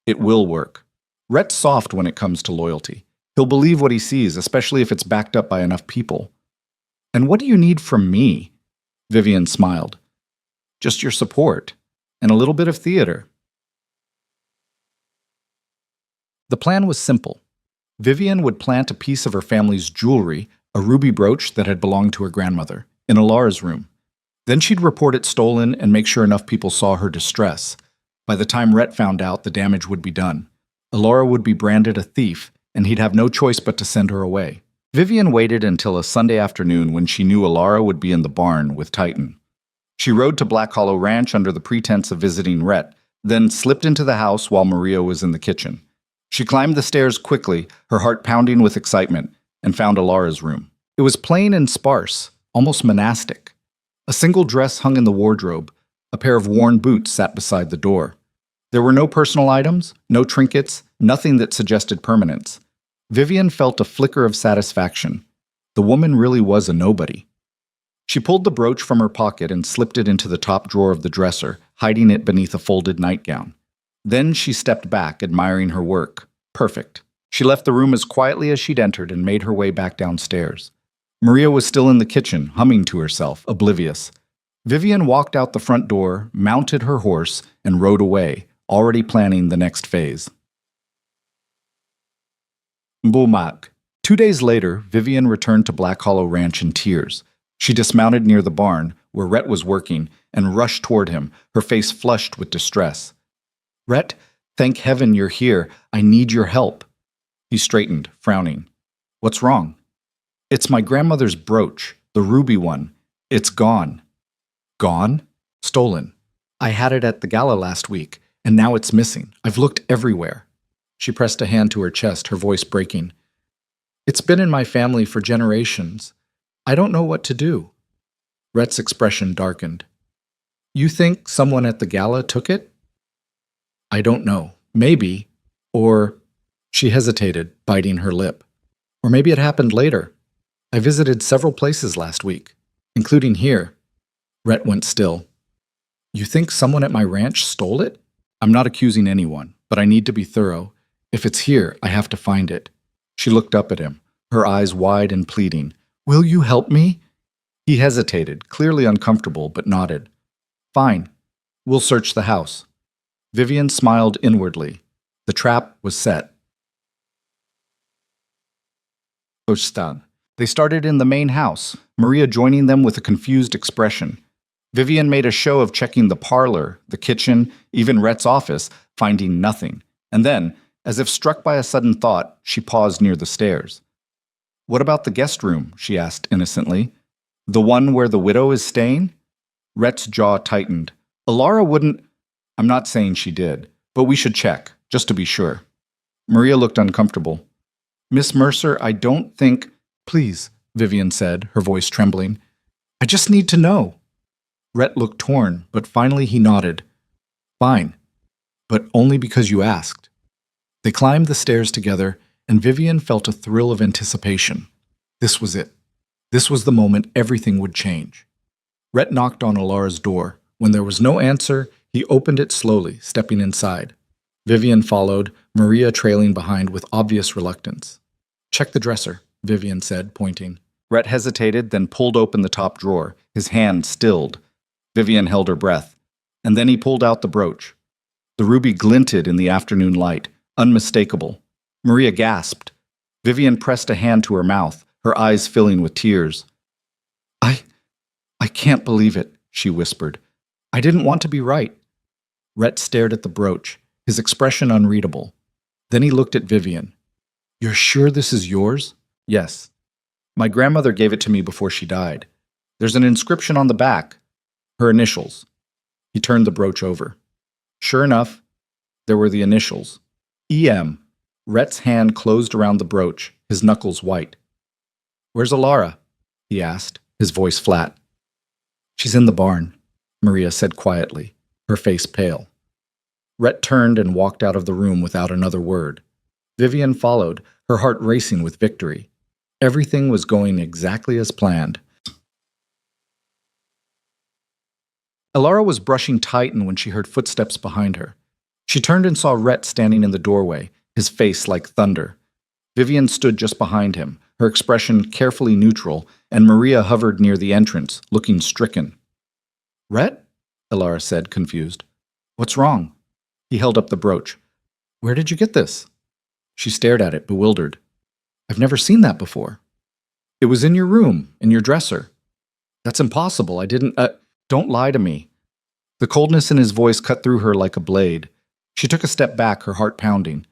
it will work. Rhett's soft when it comes to loyalty. He'll believe what he sees, especially if it's backed up by enough people. And what do you need from me? Vivian smiled. Just your support. and a little bit of theater. The plan was simple. Vivian would plant a piece of her family's jewelry, a ruby brooch that had belonged to her grandmother, in Alara's room. Then she'd report it stolen and make sure enough people saw her distress. By the time Rhett found out, the damage would be done. Alara would be branded a thief, and he'd have no choice but to send her away. Vivian waited until a Sunday afternoon when she knew Alara would be in the barn with Titan. She rode to Black Hollow Ranch under the pretense of visiting Rhett, then slipped into the house while Maria was in the kitchen. She climbed the stairs quickly, her heart pounding with excitement, and found Alara's room. It was plain and sparse, almost monastic. A single dress hung in the wardrobe. A pair of worn boots sat beside the door. There were no personal items, no trinkets, nothing that suggested permanence. Vivian felt a flicker of satisfaction. The woman really was a nobody. She pulled the brooch from her pocket and slipped it into the top drawer of the dresser, hiding it beneath a folded nightgown. Then she stepped back, admiring her work. Perfect. She left the room as quietly as she'd entered and made her way back downstairs. Maria was still in the kitchen, humming to herself, oblivious. Vivian walked out the front door, mounted her horse, and rode away, already planning the next phase. Bumak. 2 days later, Vivian returned to Black Hollow Ranch in tears. She dismounted near the barn, where Rhett was working, and rushed toward him, her face flushed with distress. "Rhett, thank heaven you're here. I need your help." He straightened, frowning. "What's wrong?" "It's my grandmother's brooch, the ruby one. It's gone." "Gone?" "Stolen. I had it at the gala last week, and now it's missing. I've looked everywhere." She pressed a hand to her chest, her voice breaking. "It's been in my family for generations. I don't know what to do." Rhett's expression darkened. "You think someone at the gala took it?" "I don't know. Maybe. Or—" She hesitated, biting her lip. "Or maybe it happened later. I visited several places last week, including here." Rhett went still. "You think someone at my ranch stole it?" "I'm not accusing anyone, but I need to be thorough. If it's here, I have to find it." She looked up at him, her eyes wide and pleading. "Will you help me?" He hesitated, clearly uncomfortable, but nodded. "Fine. We'll search the house." Vivian smiled inwardly. The trap was set. Ostan. They started in the main house, Maria joining them with a confused expression. Vivian made a show of checking the parlor, the kitchen, even Rhett's office, finding nothing. And then, as if struck by a sudden thought, she paused near the stairs. "What about the guest room?" she asked innocently. "The one where the widow is staying?" Rhett's jaw tightened. "Alara wouldn't—" "I'm not saying she did, but we should check, just to be sure." Maria looked uncomfortable. "Miss Mercer, I don't think—" "Please," Vivian said, her voice trembling. "I just need to know." Rhett looked torn, but finally he nodded. "Fine, but only because you asked." They climbed the stairs together, and Vivian felt a thrill of anticipation. This was it. This was the moment everything would change. Rhett knocked on Alara's door. When there was no answer, he opened it slowly, stepping inside. Vivian followed, Maria trailing behind with obvious reluctance. "Check the dresser," Vivian said, pointing. Rhett hesitated, then pulled open the top drawer, his hand stilled. Vivian held her breath, and then he pulled out the brooch. The ruby glinted in the afternoon light, unmistakable. Maria gasped. Vivian pressed a hand to her mouth, her eyes filling with tears. I can't believe it," she whispered. "I didn't want to be right." Rhett stared at the brooch, his expression unreadable. Then he looked at Vivian. "You're sure this is yours?" "Yes. My grandmother gave it to me before she died. There's an inscription on the back. Her initials." He turned the brooch over. Sure enough, there were the initials. E.M. Rhett's hand closed around the brooch, his knuckles white. "Where's Alara?" he asked, his voice flat. "She's in the barn," Maria said quietly, her face pale. Rhett turned and walked out of the room without another word. Vivian followed, her heart racing with victory. Everything was going exactly as planned. Alara was brushing Titan when she heard footsteps behind her. She turned and saw Rhett standing in the doorway, his face like thunder. Vivian stood just behind him, her expression carefully neutral, and Maria hovered near the entrance, looking stricken. "Rhett?" Alara said, confused. What's wrong? He held up the brooch. Where did you get this? She stared at it, bewildered. I've never seen that before. It was in your room, in your dresser. That's impossible. I didn't. Don't lie to me. The coldness in his voice cut through her like a blade. She took a step back, her heart pounding.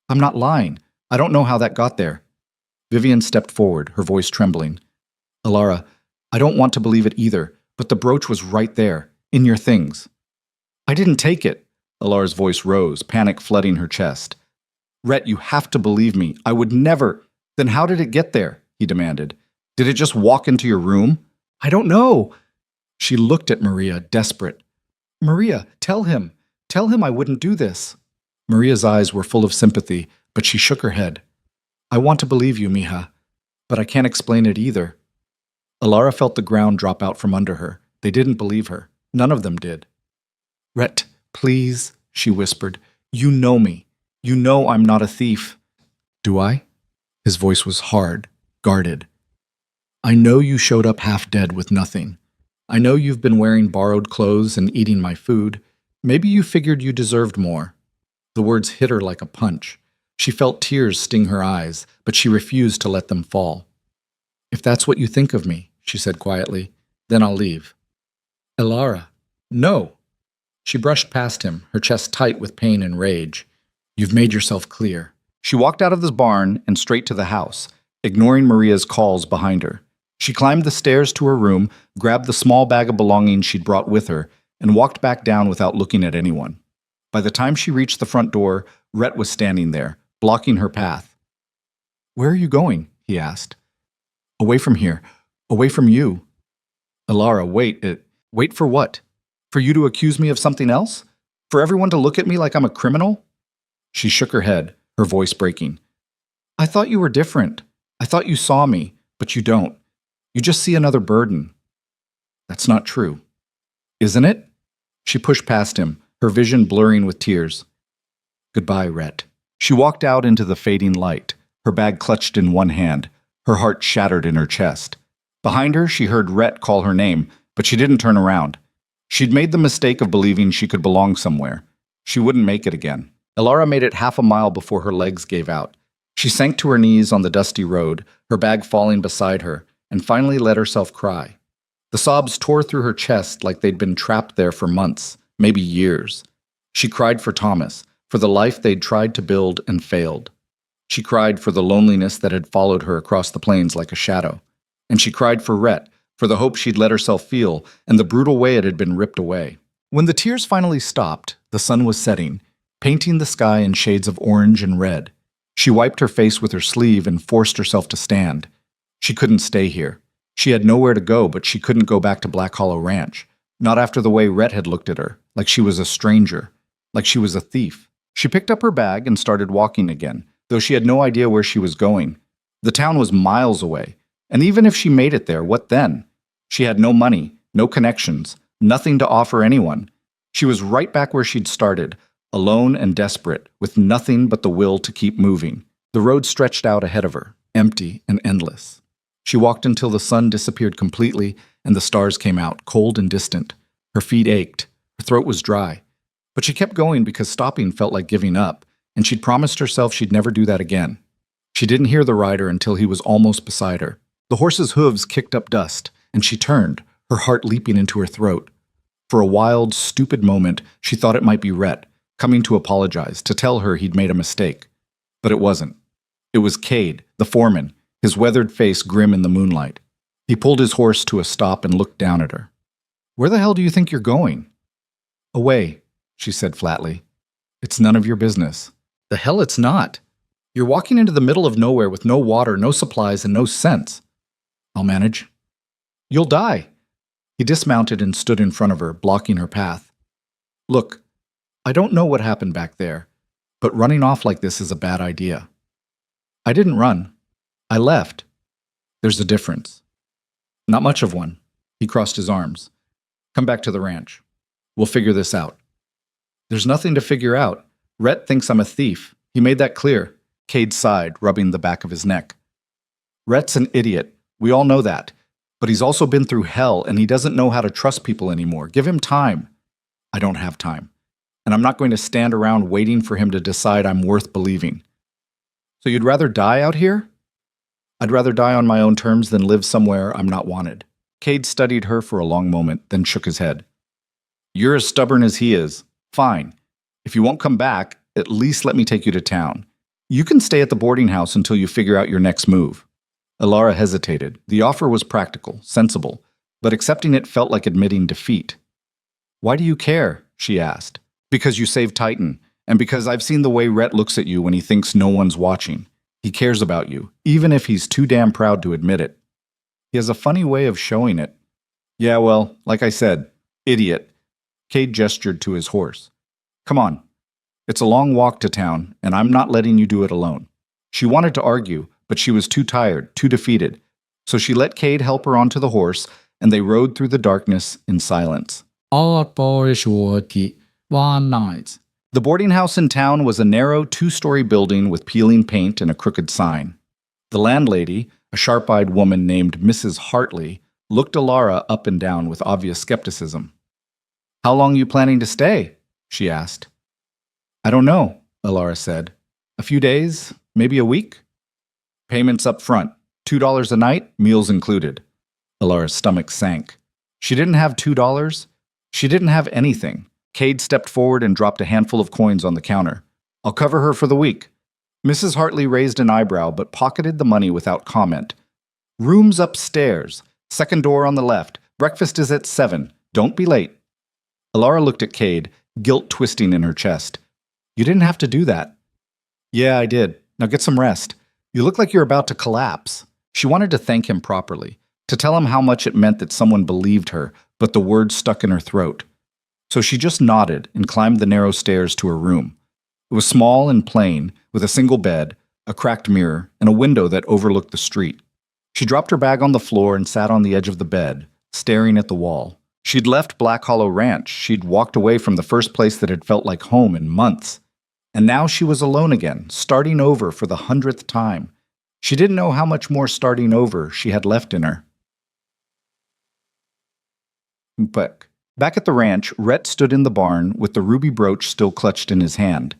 I'm not lying. I don't know how that got there. Vivian stepped forward, her voice trembling. Alara, I don't want to believe it either, but the brooch was right there, in your things. I didn't take it. Alara's voice rose, panic flooding her chest. Rhett, you have to believe me. I would never. Then how did it get there? He demanded. Did it just walk into your room? I don't know. She looked at Maria, desperate. Maria, tell him. Tell him I wouldn't do this. Maria's eyes were full of sympathy, but she shook her head. I want to believe you, mija, but I can't explain it either. Alara felt the ground drop out from under her. They didn't believe her. None of them did. Rhett, please, she whispered. You know me. You know I'm not a thief. Do I? His voice was hard, guarded. I know you showed up half dead with nothing. I know you've been wearing borrowed clothes and eating my food. Maybe you figured you deserved more. The words hit her like a punch. She felt tears sting her eyes, but she refused to let them fall. If that's what you think of me, she said quietly, then I'll leave. Alara, no. She brushed past him, her chest tight with pain and rage. You've made yourself clear. She walked out of the barn and straight to the house, ignoring Maria's calls behind her. She climbed the stairs to her room, grabbed the small bag of belongings she'd brought with her, and walked back down without looking at anyone. By the time she reached the front door, Rhett was standing there, blocking her path. Where are you going? He asked. Away from here. Away from you. Alara, wait. Wait for what? For you to accuse me of something else? For everyone to look at me like I'm a criminal? She shook her head, her voice breaking. I thought you were different. I thought you saw me, but you don't. You just see another burden. That's not true. Isn't it? She pushed past him, her vision blurring with tears. Goodbye, Rhett. She walked out into the fading light, her bag clutched in one hand, her heart shattered in her chest. Behind her, she heard Rhett call her name, but she didn't turn around. She'd made the mistake of believing she could belong somewhere. She wouldn't make it again. Alara made it half a mile before her legs gave out. She sank to her knees on the dusty road, her bag falling beside her, and finally let herself cry. The sobs tore through her chest like they'd been trapped there for months, maybe years. She cried for Thomas, for the life they'd tried to build and failed. She cried for the loneliness that had followed her across the plains like a shadow. And she cried for Rhett, for the hope she'd let herself feel, and the brutal way it had been ripped away. When the tears finally stopped, the sun was setting, painting the sky in shades of orange and red. She wiped her face with her sleeve and forced herself to stand. She couldn't stay here. She had nowhere to go, but she couldn't go back to Black Hollow Ranch. Not after the way Rhett had looked at her, like she was a stranger, like she was a thief. She picked up her bag and started walking again, though she had no idea where she was going. The town was miles away, and even if she made it there, what then? She had no money, no connections, nothing to offer anyone. She was right back where she'd started, alone and desperate, with nothing but the will to keep moving. The road stretched out ahead of her, empty and endless. She walked until the sun disappeared completely and the stars came out, cold and distant. Her feet ached. Her throat was dry. But she kept going because stopping felt like giving up, and she'd promised herself she'd never do that again. She didn't hear the rider until he was almost beside her. The horse's hooves kicked up dust, and she turned, her heart leaping into her throat. For a wild, stupid moment, she thought it might be Rhett, coming to apologize, to tell her he'd made a mistake. But it wasn't. It was Cade, the foreman, his weathered face grim in the moonlight. He pulled his horse to a stop and looked down at her. Where the hell do you think you're going? Away, she said flatly. It's none of your business. The hell it's not. You're walking into the middle of nowhere with no water, no supplies, and no sense. I'll manage. You'll die. He dismounted and stood in front of her, blocking her path. Look, I don't know what happened back there, but running off like this is a bad idea. I didn't run. I left. There's a difference. Not much of one. He crossed his arms. Come back to the ranch. We'll figure this out. There's nothing to figure out. Rhett thinks I'm a thief. He made that clear. Cade sighed, rubbing the back of his neck. Rhett's an idiot. We all know that. But he's also been through hell, and he doesn't know how to trust people anymore. Give him time. I don't have time. and I'm not going to stand around waiting for him to decide I'm worth believing. So you'd rather die out here? I'd rather die on my own terms than live somewhere I'm not wanted. Cade studied her for a long moment, then shook his head. You're as stubborn as he is. Fine. If you won't come back, at least let me take you to town. You can stay at the boarding house until you figure out your next move. Alara hesitated. The offer was practical, sensible, but accepting it felt like admitting defeat. Why do you care? She asked. Because you saved Titan, and because I've seen the way Rhett looks at you when he thinks no one's watching. He cares about you, even if he's too damn proud to admit it. He has a funny way of showing it. Yeah, well, like I said, idiot. Cade gestured to his horse. Come on. It's a long walk to town, and I'm not letting you do it alone. She wanted to argue, but she was too tired, too defeated. So she let Cade help her onto the horse, and they rode through the darkness in silence. All boys worthy, one night. The boarding house in town was a narrow two-story building with peeling paint and a crooked sign. The landlady, a sharp-eyed woman named Mrs. Hartley, looked Alara up and down with obvious skepticism. How long are you planning to stay? She asked. I don't know, Alara said. A few days, maybe a week? Payments up front, $2 a night, meals included. Alara's stomach sank. She didn't have $2. She didn't have anything. Cade stepped forward and dropped a handful of coins on the counter. I'll cover her for the week. Mrs. Hartley raised an eyebrow but pocketed the money without comment. Rooms upstairs. Second door on the left. Breakfast is at 7. Don't be late. Alara looked at Cade, guilt twisting in her chest. You didn't have to do that. Yeah, I did. Now get some rest. You look like you're about to collapse. She wanted to thank him properly, to tell him how much it meant that someone believed her, but the words stuck in her throat. So she just nodded and climbed the narrow stairs to her room. It was small and plain, with a single bed, a cracked mirror, and a window that overlooked the street. She dropped her bag on the floor and sat on the edge of the bed, staring at the wall. She'd left Black Hollow Ranch. She'd walked away from the first place that had felt like home in months. And now she was alone again, starting over for the 100th time. She didn't know how much more starting over she had left in her. But back at the ranch, Rhett stood in the barn with the ruby brooch still clutched in his hand.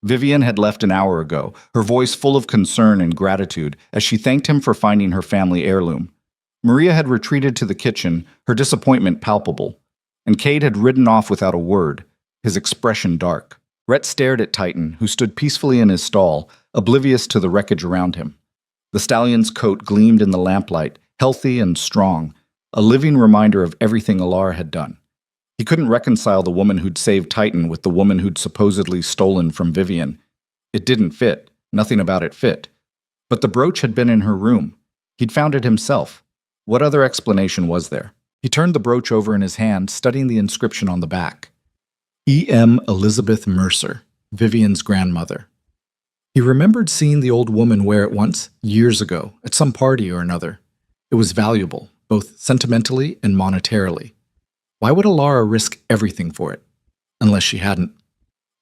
Vivian had left an hour ago, her voice full of concern and gratitude as she thanked him for finding her family heirloom. Maria had retreated to the kitchen, her disappointment palpable, and Cade had ridden off without a word, his expression dark. Rhett stared at Titan, who stood peacefully in his stall, oblivious to the wreckage around him. The stallion's coat gleamed in the lamplight, healthy and strong, a living reminder of everything Alara had done. He couldn't reconcile the woman who'd saved Titan with the woman who'd supposedly stolen from Vivian. It didn't fit. Nothing about it fit. But the brooch had been in her room. He'd found it himself. What other explanation was there? He turned the brooch over in his hand, studying the inscription on the back. E.M. Elizabeth Mercer, Vivian's grandmother. He remembered seeing the old woman wear it once, years ago, at some party or another. It was valuable, both sentimentally and monetarily. Why would Alara risk everything for it? Unless she hadn't.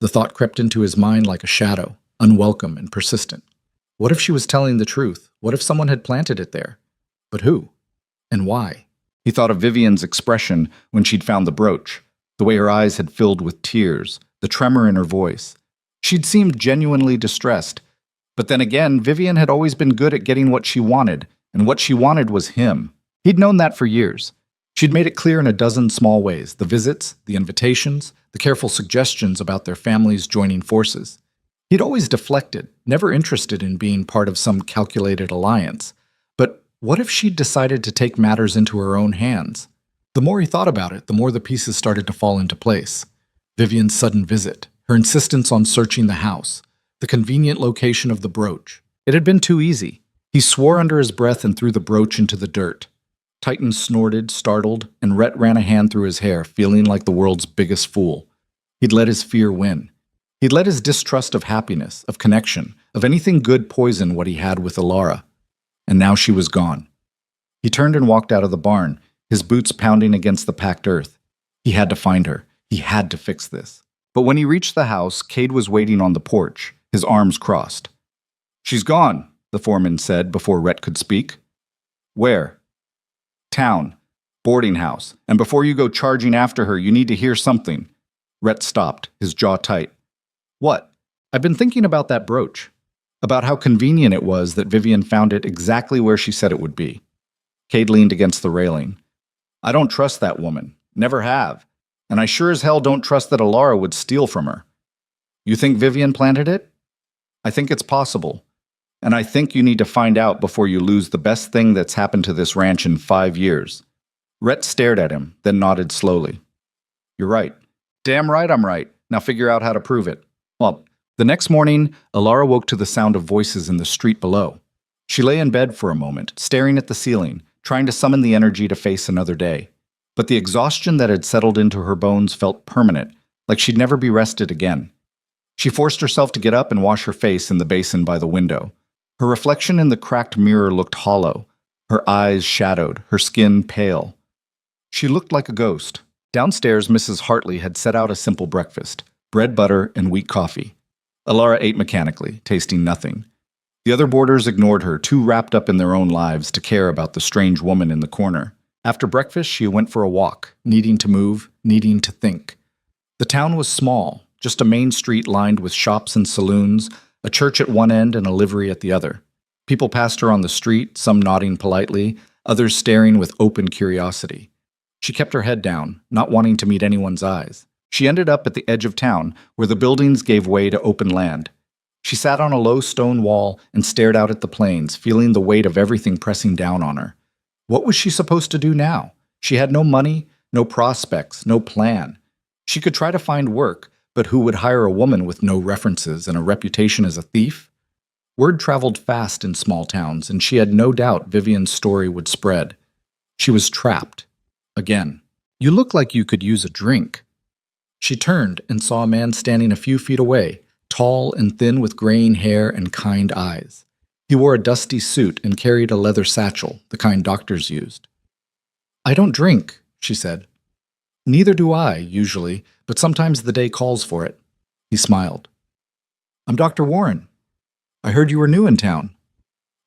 The thought crept into his mind like a shadow, unwelcome and persistent. What if she was telling the truth? What if someone had planted it there? But who? And why? He thought of Vivian's expression when she'd found the brooch, the way her eyes had filled with tears, the tremor in her voice. She'd seemed genuinely distressed. But then again, Vivian had always been good at getting what she wanted, and what she wanted was him. He'd known that for years. She'd made it clear in a dozen small ways, the visits, the invitations, the careful suggestions about their families joining forces. He'd always deflected, never interested in being part of some calculated alliance. But what if she'd decided to take matters into her own hands? The more he thought about it, the more the pieces started to fall into place. Vivian's sudden visit, her insistence on searching the house, the convenient location of the brooch. It had been too easy. He swore under his breath and threw the brooch into the dirt. Titan snorted, startled, and Rhett ran a hand through his hair, feeling like the world's biggest fool. He'd let his fear win. He'd let his distrust of happiness, of connection, of anything good poison what he had with Alara. And now she was gone. He turned and walked out of the barn, his boots pounding against the packed earth. He had to find her. He had to fix this. But when he reached the house, Cade was waiting on the porch, his arms crossed. She's gone, the foreman said before Rhett could speak. Where? Town. Boarding house. And before you go charging after her, you need to hear something. Rhett stopped, his jaw tight. What? I've been thinking about that brooch. About how convenient it was that Vivian found it exactly where she said it would be. Cade leaned against the railing. I don't trust that woman. Never have. And I sure as hell don't trust that Alara would steal from her. You think Vivian planted it? I think it's possible. And I think you need to find out before you lose the best thing that's happened to this ranch in 5 years. Rhett stared at him, then nodded slowly. You're right. Damn right I'm right. Now figure out how to prove it. Well, the next morning, Alara woke to the sound of voices in the street below. She lay in bed for a moment, staring at the ceiling, trying to summon the energy to face another day. But the exhaustion that had settled into her bones felt permanent, like she'd never be rested again. She forced herself to get up and wash her face in the basin by the window. Her reflection in the cracked mirror looked hollow, her eyes shadowed, her skin pale. She looked like a ghost. Downstairs, Mrs. Hartley had set out a simple breakfast, bread, butter, and weak coffee. Alara ate mechanically, tasting nothing. The other boarders ignored her, too wrapped up in their own lives to care about the strange woman in the corner. After breakfast, she went for a walk, needing to move, needing to think. The town was small, just a main street lined with shops and saloons, a church at one end and a livery at the other. People passed her on the street, some nodding politely, others staring with open curiosity. She kept her head down, not wanting to meet anyone's eyes. She ended up at the edge of town, where the buildings gave way to open land. She sat on a low stone wall and stared out at the plains, feeling the weight of everything pressing down on her. What was she supposed to do now? She had no money, no prospects, no plan. She could try to find work, but who would hire a woman with no references and a reputation as a thief? Word traveled fast in small towns, and she had no doubt Vivian's story would spread. She was trapped. Again. You look like you could use a drink. She turned and saw a man standing a few feet away, tall and thin with graying hair and kind eyes. He wore a dusty suit and carried a leather satchel, the kind doctors used. I don't drink, she said. Neither do I, usually, but sometimes the day calls for it. He smiled. I'm Dr. Warren. I heard you were new in town.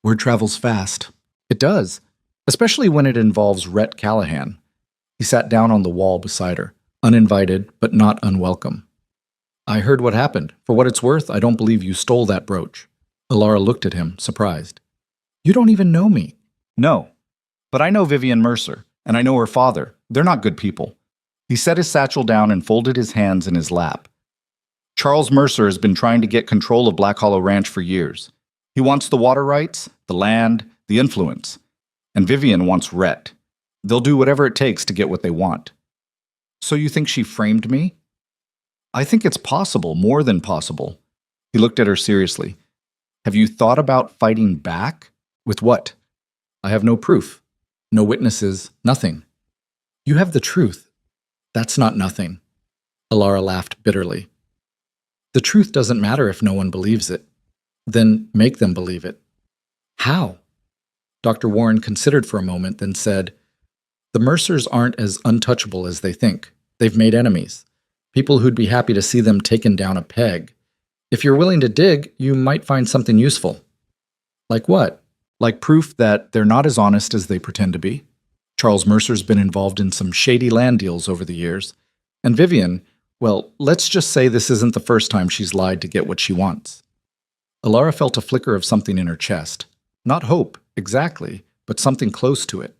Word travels fast. It does, especially when it involves Rhett Callahan. He sat down on the wall beside her, uninvited but not unwelcome. I heard what happened. For what it's worth, I don't believe you stole that brooch. Alara looked at him, surprised. You don't even know me. No, but I know Vivian Mercer, and I know her father. They're not good people. He set his satchel down and folded his hands in his lap. Charles Mercer has been trying to get control of Black Hollow Ranch for years. He wants the water rights, the land, the influence. And Vivian wants Rhett. They'll do whatever it takes to get what they want. So you think she framed me? I think it's possible, more than possible. He looked at her seriously. Have you thought about fighting back? With what? I have no proof. No witnesses, nothing. You have the truth. That's not nothing. Alara laughed bitterly. The truth doesn't matter if no one believes it. Then make them believe it. How? Dr. Warren considered for a moment, then said, The Mercers aren't as untouchable as they think. They've made enemies. People who'd be happy to see them taken down a peg. If you're willing to dig, you might find something useful. Like what? Like proof that they're not as honest as they pretend to be. Charles Mercer's been involved in some shady land deals over the years. And Vivian, well, let's just say this isn't the first time she's lied to get what she wants. Alara felt a flicker of something in her chest. Not hope, exactly, but something close to it.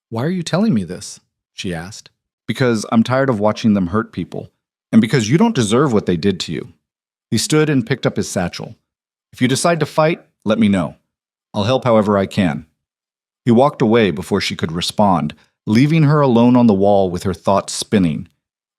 Why are you telling me this? She asked. Because I'm tired of watching them hurt people, and because you don't deserve what they did to you. He stood and picked up his satchel. If you decide to fight, let me know. I'll help however I can. He walked away before she could respond, leaving her alone on the wall with her thoughts spinning.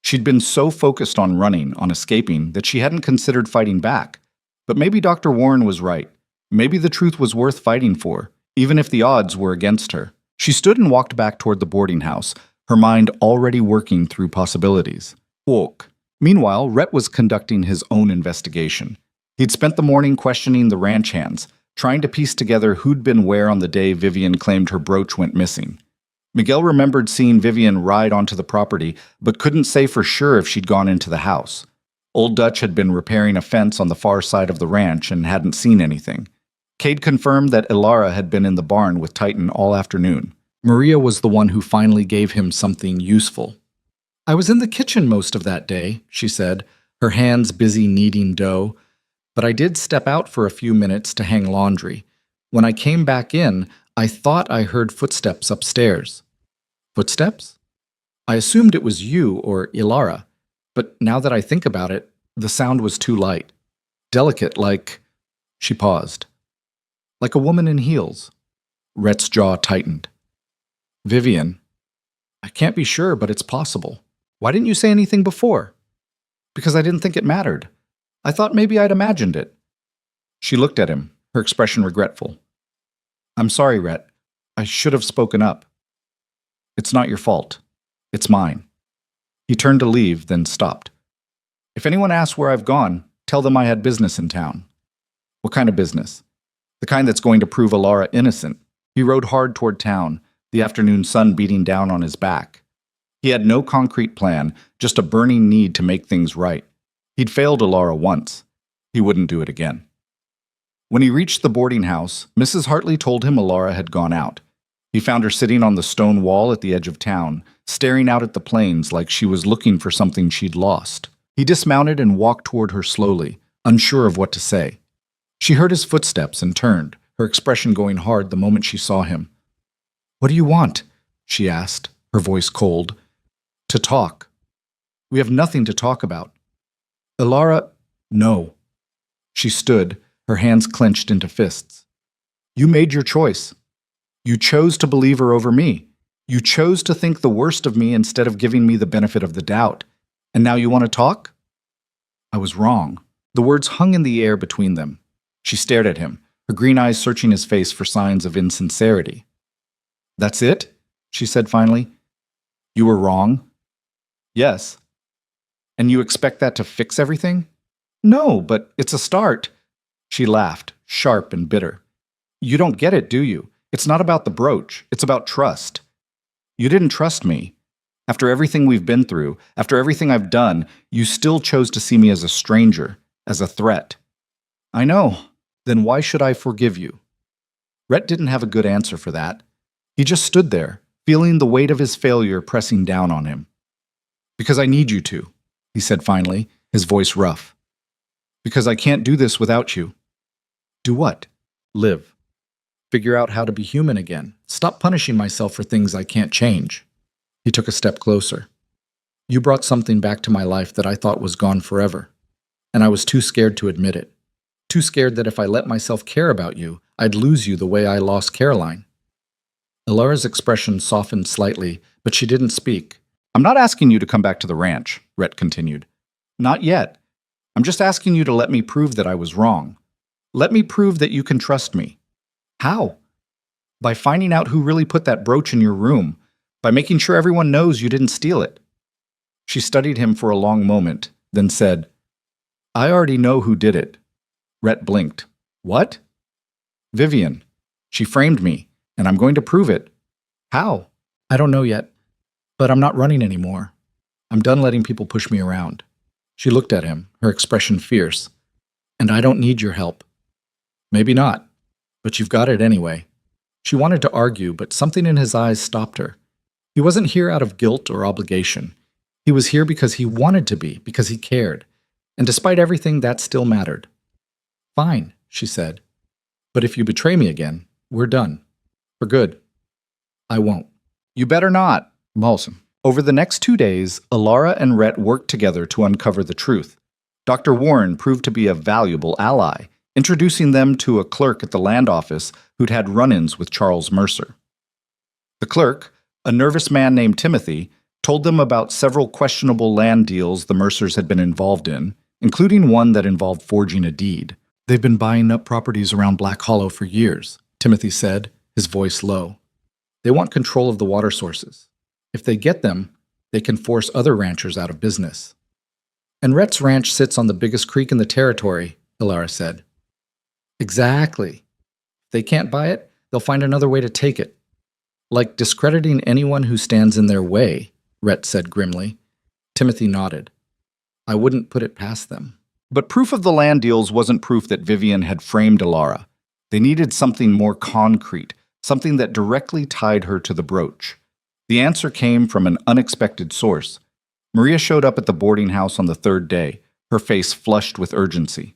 She'd been so focused on running, on escaping, that she hadn't considered fighting back. But maybe Dr. Warren was right. Maybe the truth was worth fighting for, even if the odds were against her. She stood and walked back toward the boarding house, her mind already working through possibilities. Walk. Meanwhile, Rhett was conducting his own investigation. He'd spent the morning questioning the ranch hands, trying to piece together who'd been where on the day Vivian claimed her brooch went missing. Miguel remembered seeing Vivian ride onto the property, but couldn't say for sure if she'd gone into the house. Old Dutch had been repairing a fence on the far side of the ranch and hadn't seen anything. Cade confirmed that Alara had been in the barn with Titan all afternoon. Maria was the one who finally gave him something useful. I was in the kitchen most of that day, she said, her hands busy kneading dough, but I did step out for a few minutes to hang laundry. When I came back in, I thought I heard footsteps upstairs. Footsteps? I assumed it was you or Ilara, but now that I think about it, the sound was too light. Delicate, like... She paused. Like a woman in heels. Rhett's jaw tightened. Vivian, I can't be sure, but it's possible. Why didn't you say anything before? Because I didn't think it mattered. I thought maybe I'd imagined it. She looked at him, her expression regretful. I'm sorry, Rhett. I should have spoken up. It's not your fault. It's mine. He turned to leave, then stopped. If anyone asks where I've gone, tell them I had business in town. What kind of business? The kind that's going to prove Ilara innocent. He rode hard toward town, the afternoon sun beating down on his back. He had no concrete plan, just a burning need to make things right. He'd failed Ilara once. He wouldn't do it again. When he reached the boarding house, Mrs. Hartley told him Ilara had gone out. He found her sitting on the stone wall at the edge of town, staring out at the plains like she was looking for something she'd lost. He dismounted and walked toward her slowly, unsure of what to say. She heard his footsteps and turned, her expression going hard the moment she saw him. What do you want? She asked, her voice cold. To talk. We have nothing to talk about. Ilara, no. She stood, her hands clenched into fists. You made your choice. You chose to believe her over me. You chose to think the worst of me instead of giving me the benefit of the doubt. And now you want to talk? I was wrong. The words hung in the air between them. She stared at him, her green eyes searching his face for signs of insincerity. That's it? She said finally. You were wrong? Yes. And you expect that to fix everything? No, but it's a start. She laughed, sharp and bitter. You don't get it, do you? It's not about the brooch. It's about trust. You didn't trust me. After everything we've been through, after everything I've done, you still chose to see me as a stranger, as a threat. I know. Then why should I forgive you? Rhett didn't have a good answer for that. He just stood there, feeling the weight of his failure pressing down on him. Because I need you to, he said finally, his voice rough. Because I can't do this without you. Do what? Live. Figure out how to be human again. Stop punishing myself for things I can't change. He took a step closer. You brought something back to my life that I thought was gone forever, and I was too scared to admit it. Too scared that if I let myself care about you, I'd lose you the way I lost Caroline. Ilara's expression softened slightly, but she didn't speak. I'm not asking you to come back to the ranch, Rhett continued. Not yet. I'm just asking you to let me prove that I was wrong. Let me prove that you can trust me. How? By finding out who really put that brooch in your room, by making sure everyone knows you didn't steal it. She studied him for a long moment, then said, I already know who did it. Rhett blinked. What? Vivian. She framed me, and I'm going to prove it. How? I don't know yet, but I'm not running anymore. I'm done letting people push me around. She looked at him, her expression fierce. And I don't need your help. Maybe not, but you've got it anyway. She wanted to argue, but something in his eyes stopped her. He wasn't here out of guilt or obligation. He was here because he wanted to be, because he cared. And despite everything, that still mattered. Fine, she said. But if you betray me again, we're done. For good. I won't. You better not. Malsum. Over the next 2 days, Ilara and Rhett worked together to uncover the truth. Dr. Warren proved to be a valuable ally, introducing them to a clerk at the land office who'd had run-ins with Charles Mercer. The clerk, a nervous man named Timothy, told them about several questionable land deals the Mercers had been involved in, including one that involved forging a deed. They've been buying up properties around Black Hollow for years, Timothy said, his voice low. They want control of the water sources. If they get them, they can force other ranchers out of business. And Rhett's ranch sits on the biggest creek in the territory, Ilara said. Exactly. If they can't buy it, they'll find another way to take it. Like discrediting anyone who stands in their way, Rhett said grimly. Timothy nodded. I wouldn't put it past them. But proof of the land deals wasn't proof that Vivian had framed Ilara. They needed something more concrete, something that directly tied her to the brooch. The answer came from an unexpected source. Maria showed up at the boarding house on the third day, her face flushed with urgency.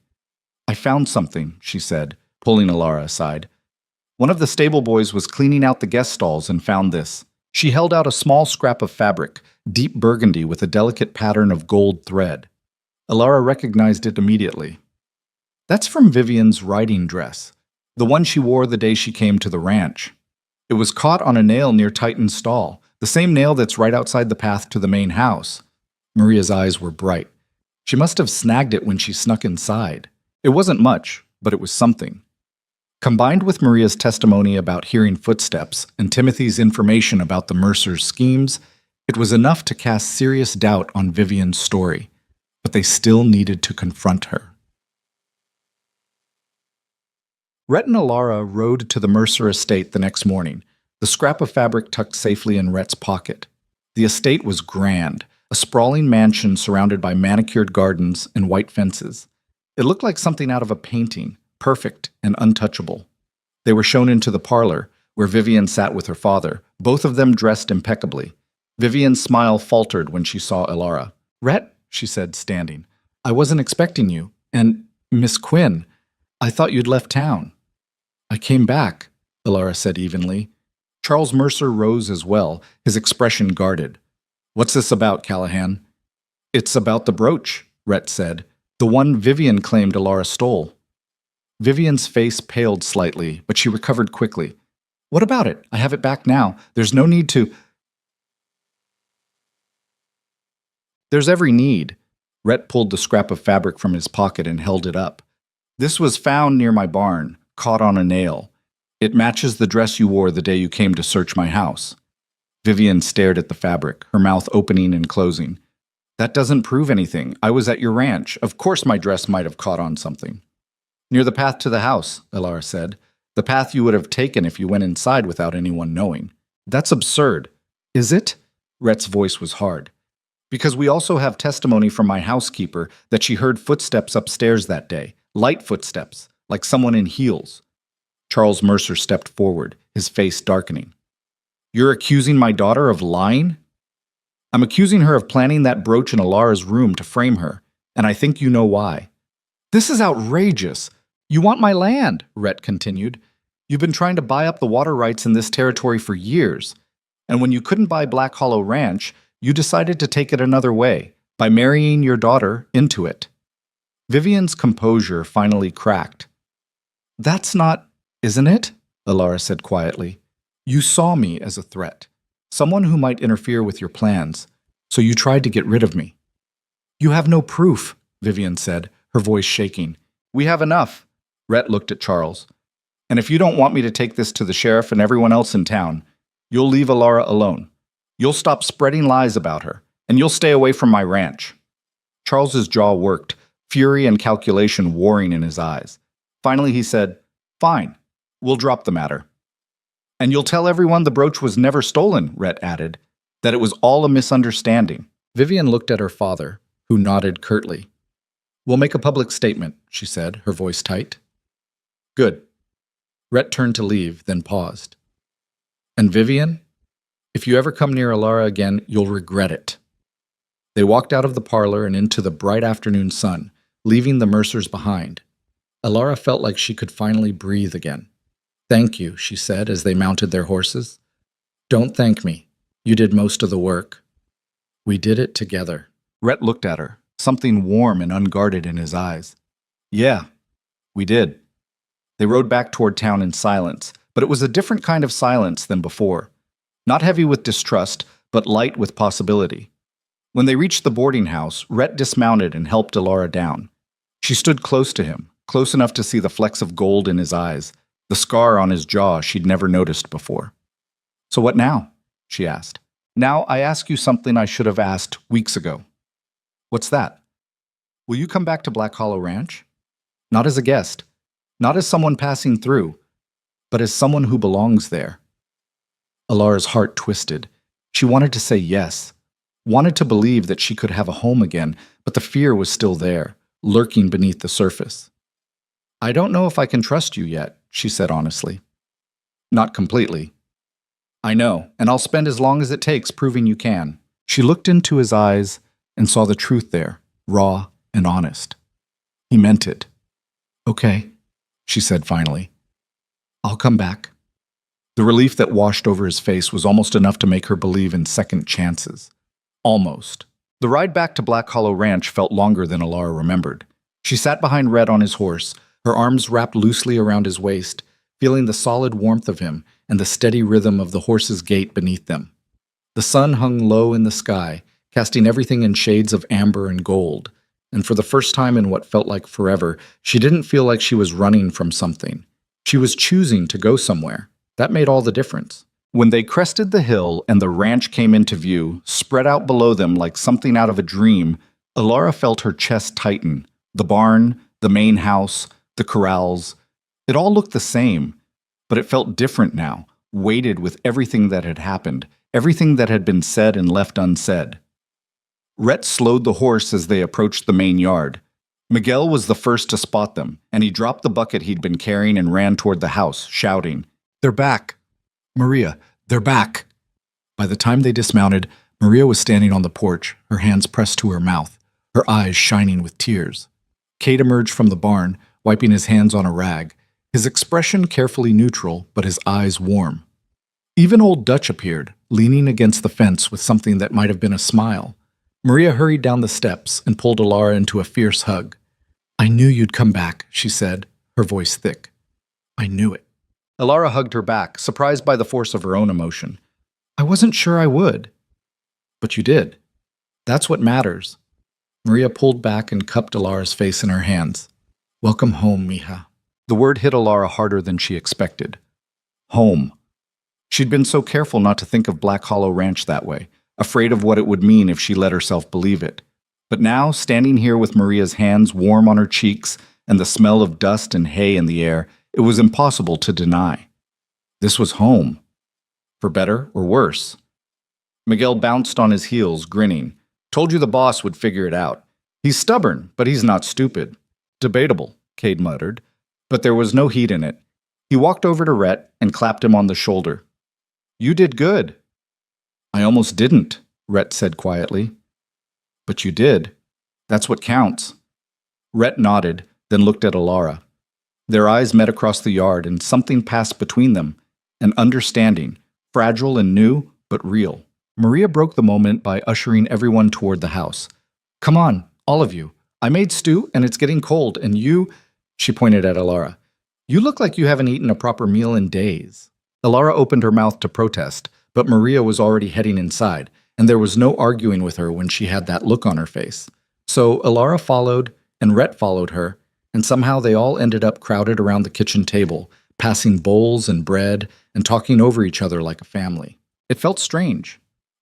I found something, she said, pulling Alara aside. One of the stable boys was cleaning out the guest stalls and found this. She held out a small scrap of fabric, deep burgundy with a delicate pattern of gold thread. Alara recognized it immediately. That's from Vivian's riding dress, the one she wore the day she came to the ranch. It was caught on a nail near Titan's stall, the same nail that's right outside the path to the main house. Maria's eyes were bright. She must have snagged it when she snuck inside. It wasn't much, but it was something. Combined with Maria's testimony about hearing footsteps and Timothy's information about the Mercers' schemes, it was enough to cast serious doubt on Vivian's story, but they still needed to confront her. Rhett and Alara rode to the Mercer estate the next morning, the scrap of fabric tucked safely in Rhett's pocket. The estate was grand, a sprawling mansion surrounded by manicured gardens and white fences. It looked like something out of a painting, perfect and untouchable. They were shown into the parlor, where Vivian sat with her father, both of them dressed impeccably. Vivian's smile faltered when she saw Alara. "Rhett," she said, standing, "I wasn't expecting you. And, Miss Quinn, I thought you'd left town." "I came back," Alara said evenly. Charles Mercer rose as well, his expression guarded. "What's this about, Callahan?" "It's about the brooch," Rhett said. "The one Vivian claimed Alara stole." Vivian's face paled slightly, but she recovered quickly. "What about it? I have it back now. There's no need to—" "There's every need." Rhett pulled the scrap of fabric from his pocket and held it up. "This was found near my barn, caught on a nail. It matches the dress you wore the day you came to search my house." Vivian stared at the fabric, her mouth opening and closing. "That doesn't prove anything. I was at your ranch. Of course my dress might have caught on something." "Near the path to the house," Alara said. "The path you would have taken if you went inside without anyone knowing." "That's absurd." "Is it?" Rhett's voice was hard. "Because we also have testimony from my housekeeper that she heard footsteps upstairs that day. Light footsteps, like someone in heels." Charles Mercer stepped forward, his face darkening. "You're accusing my daughter of lying?" "I'm accusing her of planting that brooch in Alara's room to frame her, and I think you know why." "This is outrageous. You want my land," Rhett continued. "You've been trying to buy up the water rights in this territory for years. And when you couldn't buy Black Hollow Ranch, you decided to take it another way, by marrying your daughter into it." Vivian's composure finally cracked. "That's not, isn't it?" Alara said quietly. "You saw me as a threat, someone who might interfere with your plans, so you tried to get rid of me." "You have no proof," Vivian said, her voice shaking. "We have enough." Rhett looked at Charles. "And if you don't want me to take this to the sheriff and everyone else in town, you'll leave Alara alone. You'll stop spreading lies about her, and you'll stay away from my ranch." Charles's jaw worked, fury and calculation warring in his eyes. Finally he said, "Fine, we'll drop the matter." "And you'll tell everyone the brooch was never stolen," Rhett added, "that it was all a misunderstanding." Vivian looked at her father, who nodded curtly. "We'll make a public statement," she said, her voice tight. "Good." Rhett turned to leave, then paused. "And Vivian, if you ever come near Alara again, you'll regret it." They walked out of the parlor and into the bright afternoon sun, leaving the Mercers behind. Alara felt like she could finally breathe again. "Thank you," she said as they mounted their horses. "Don't thank me. You did most of the work. We did it together." Rhett looked at her, something warm and unguarded in his eyes. "Yeah, we did." They rode back toward town in silence, but it was a different kind of silence than before. Not heavy with distrust, but light with possibility. When they reached the boarding house, Rhett dismounted and helped Alara down. She stood close to him, close enough to see the flecks of gold in his eyes, the scar on his jaw she'd never noticed before. "So what now?" she asked. "Now I ask you something I should have asked weeks ago." "What's that?" "Will you come back to Black Hollow Ranch? Not as a guest, not as someone passing through, but as someone who belongs there." Alara's heart twisted. She wanted to say yes, wanted to believe that she could have a home again, but the fear was still there, lurking beneath the surface. "I don't know if I can trust you yet," she said honestly. "Not completely." "I know, and I'll spend as long as it takes proving you can." She looked into his eyes, and saw the truth there, raw and honest. He meant it. "Okay," she said finally. "I'll come back." The relief that washed over his face was almost enough to make her believe in second chances. Almost. The ride back to Black Hollow Ranch felt longer than Alara remembered. She sat behind Red on his horse, her arms wrapped loosely around his waist, feeling the solid warmth of him and the steady rhythm of the horse's gait beneath them. The sun hung low in the sky, casting everything in shades of amber and gold, and for the first time in what felt like forever, she didn't feel like she was running from something. She was choosing to go somewhere. That made all the difference. When they crested the hill and the ranch came into view, spread out below them like something out of a dream, Alara felt her chest tighten. The barn, the main house, the corrals, it all looked the same, but it felt different now, weighted with everything that had happened, everything that had been said and left unsaid. Rhett slowed the horse as they approached the main yard. Miguel was the first to spot them, and he dropped the bucket he'd been carrying and ran toward the house, shouting, "They're back! Maria, they're back!" By the time they dismounted, Maria was standing on the porch, her hands pressed to her mouth, her eyes shining with tears. Cade emerged from the barn, wiping his hands on a rag, his expression carefully neutral, but his eyes warm. Even old Dutch appeared, leaning against the fence with something that might have been a smile. Maria hurried down the steps and pulled Alara into a fierce hug. "I knew you'd come back," she said, her voice thick. "I knew it." Alara hugged her back, surprised by the force of her own emotion. "I wasn't sure I would." "But you did. That's what matters." Maria pulled back and cupped Alara's face in her hands. "Welcome home, mija." The word hit Alara harder than she expected. Home. She'd been so careful not to think of Black Hollow Ranch that way, afraid of what it would mean if she let herself believe it. But now, standing here with Maria's hands warm on her cheeks and the smell of dust and hay in the air, it was impossible to deny. This was home. For better or worse. Miguel bounced on his heels, grinning. "Told you the boss would figure it out. He's stubborn, but he's not stupid." "Debatable," Cade muttered, but there was no heat in it. He walked over to Rhett and clapped him on the shoulder. "You did good." "I almost didn't," Rhett said quietly. "But you did. That's what counts." Rhett nodded, then looked at Alara. Their eyes met across the yard, and something passed between them, an understanding, fragile and new, but real. Maria broke the moment by ushering everyone toward the house. "Come on, all of you. I made stew, and it's getting cold, and you—" She pointed at Alara. "You look like you haven't eaten a proper meal in days." Alara opened her mouth to protest, but Maria was already heading inside, and there was no arguing with her when she had that look on her face. So Alara followed, and Rhett followed her, and somehow they all ended up crowded around the kitchen table, passing bowls and bread and talking over each other like a family. It felt strange.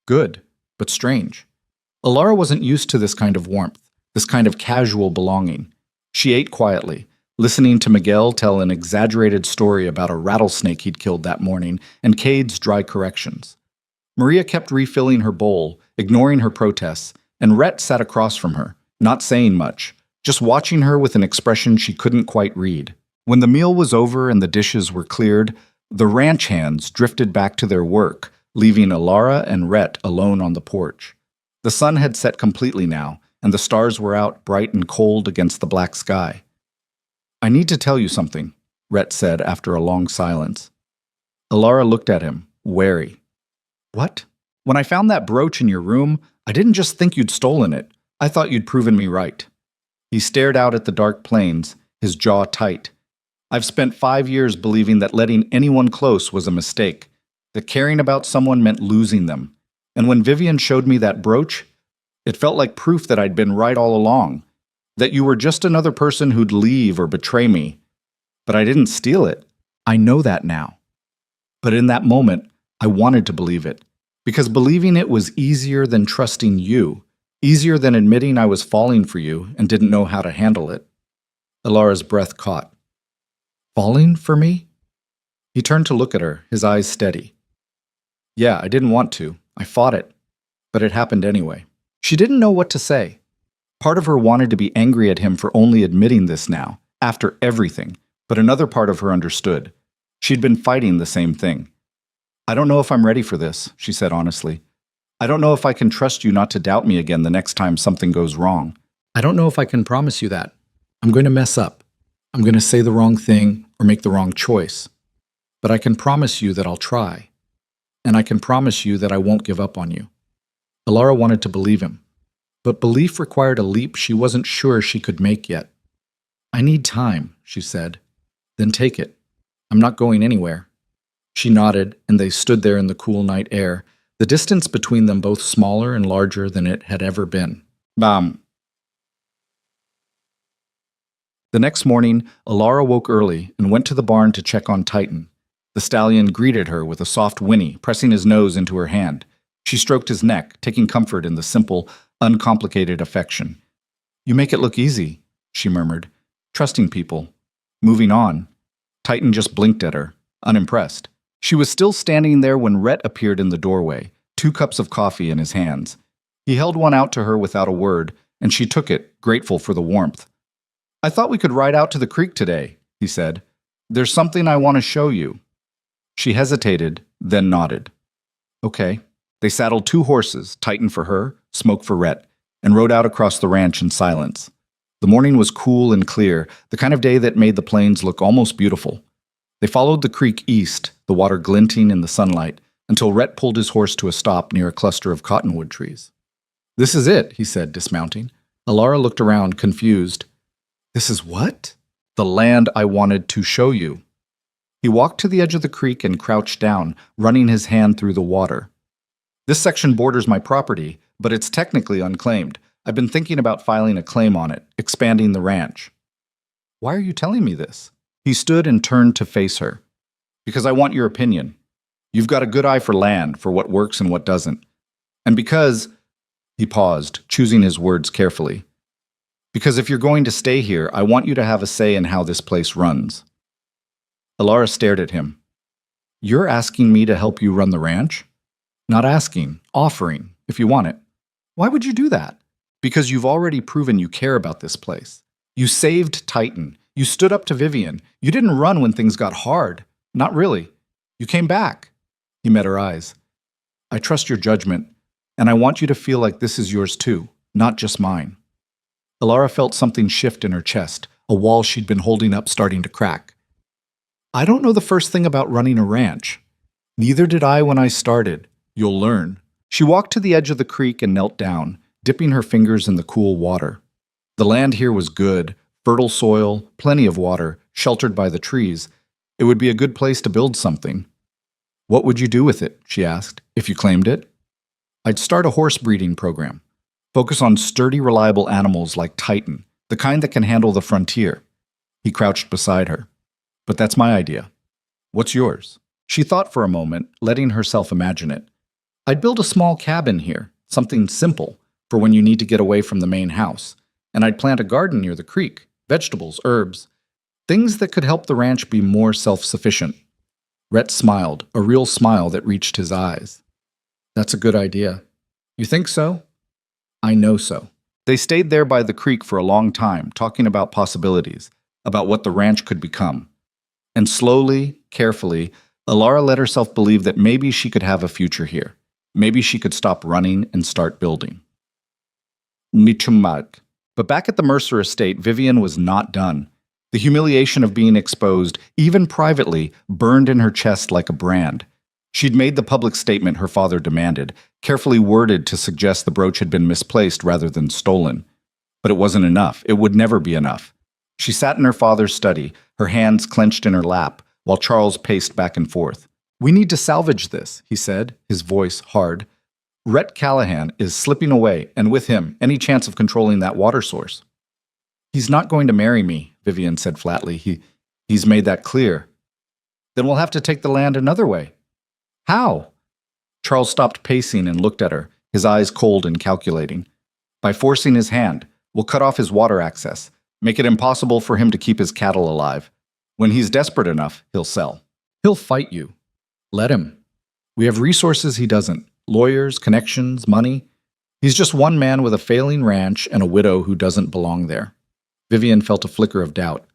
Good, but strange. Alara wasn't used to this kind of warmth, this kind of casual belonging. She ate quietly, listening to Miguel tell an exaggerated story about a rattlesnake he'd killed that morning and Cade's dry corrections. Maria kept refilling her bowl, ignoring her protests, and Rhett sat across from her, not saying much, just watching her with an expression she couldn't quite read. When the meal was over and the dishes were cleared, the ranch hands drifted back to their work, leaving Alara and Rhett alone on the porch. The sun had set completely now, and the stars were out bright and cold against the black sky. "I need to tell you something," Rhett said after a long silence. Alara looked at him, wary. "What? When I found that brooch in your room, I didn't just think you'd stolen it. I thought you'd proven me right." He stared out at the dark plains, his jaw tight. "I've spent 5 years believing that letting anyone close was a mistake, that caring about someone meant losing them. And when Vivian showed me that brooch, it felt like proof that I'd been right all along, that you were just another person who'd leave or betray me. But I didn't steal it. I know that now. But in that moment, I wanted to believe it, because believing it was easier than trusting you, easier than admitting I was falling for you and didn't know how to handle it." Alara's breath caught. "Falling for me?" He turned to look at her, his eyes steady. "Yeah, I didn't want to. I fought it. But it happened anyway." She didn't know what to say. Part of her wanted to be angry at him for only admitting this now, after everything, but another part of her understood. She'd been fighting the same thing. "I don't know if I'm ready for this," she said honestly. I don't know if I can trust you not to doubt me again the next time something goes wrong. I don't know if I can promise you that. I'm going to mess up. I'm going to say the wrong thing or make the wrong choice. But I can promise you that I'll try. And I can promise you that I won't give up on you. Alara wanted to believe him. But belief required a leap she wasn't sure she could make yet. I need time, she said. Then take it. I'm not going anywhere. She nodded, and they stood there in the cool night air, the distance between them both smaller and larger than it had ever been. Bam. The next morning, Alara woke early and went to the barn to check on Titan. The stallion greeted her with a soft whinny, pressing his nose into her hand. She stroked his neck, taking comfort in the simple, uncomplicated affection. You make it look easy, she murmured, trusting people. Moving on. Titan just blinked at her, unimpressed. She was still standing there when Rhett appeared in the doorway, 2 cups of coffee in his hands. He held one out to her without a word, and she took it, grateful for the warmth. I thought we could ride out to the creek today, he said. There's something I want to show you. She hesitated, then nodded. Okay. They saddled 2 horses, Titan for her, Smoke for Rhett, and rode out across the ranch in silence. The morning was cool and clear, the kind of day that made the plains look almost beautiful. They followed the creek east, the water glinting in the sunlight, until Rhett pulled his horse to a stop near a cluster of cottonwood trees. This is it, he said, dismounting. Alara looked around, confused. This is what? The land I wanted to show you. He walked to the edge of the creek and crouched down, running his hand through the water. This section borders my property, but it's technically unclaimed. I've been thinking about filing a claim on it, expanding the ranch. Why are you telling me this? He stood and turned to face her. Because I want your opinion. You've got a good eye for land, for what works and what doesn't. And because... He paused, choosing his words carefully. Because if you're going to stay here, I want you to have a say in how this place runs. Alara stared at him. You're asking me to help you run the ranch? Not asking, offering, if you want it. Why would you do that? Because you've already proven you care about this place. You saved Titan. You stood up to Vivian. You didn't run when things got hard. Not really. You came back. He met her eyes. I trust your judgment, and I want you to feel like this is yours too, not just mine. Alara felt something shift in her chest, a wall she'd been holding up starting to crack. I don't know the first thing about running a ranch. Neither did I when I started. You'll learn. She walked to the edge of the creek and knelt down, dipping her fingers in the cool water. The land here was good, fertile soil, plenty of water, sheltered by the trees. It would be a good place to build something. What would you do with it, she asked, if you claimed it? I'd start a horse breeding program. Focus on sturdy, reliable animals like Titan, the kind that can handle the frontier. He crouched beside her. But that's my idea. What's yours? She thought for a moment, letting herself imagine it. I'd build a small cabin here, something simple, for when you need to get away from the main house. And I'd plant a garden near the creek, vegetables, herbs, things that could help the ranch be more self-sufficient. Rhett smiled, a real smile that reached his eyes. That's a good idea. You think so? I know so. They stayed there by the creek for a long time, talking about possibilities, about what the ranch could become. And slowly, carefully, Alara let herself believe that maybe she could have a future here. Maybe she could stop running and start building. Michumag. But back at the Mercer estate, Vivian was not done. The humiliation of being exposed, even privately, burned in her chest like a brand. She'd made the public statement her father demanded, carefully worded to suggest the brooch had been misplaced rather than stolen. But it wasn't enough. It would never be enough. She sat in her father's study, her hands clenched in her lap, while Charles paced back and forth. We need to salvage this, he said, his voice hard. Rhett Callahan is slipping away, and with him, any chance of controlling that water source. He's not going to marry me, Vivian said flatly. He's made that clear. Then we'll have to take the land another way. How? Charles stopped pacing and looked at her, his eyes cold and calculating. By forcing his hand, we'll cut off his water access, make it impossible for him to keep his cattle alive. When he's desperate enough, he'll sell. He'll fight you. Let him. We have resources he doesn't. Lawyers, connections, money. He's just one man with a failing ranch and a widow who doesn't belong there. Vivian felt a flicker of doubt.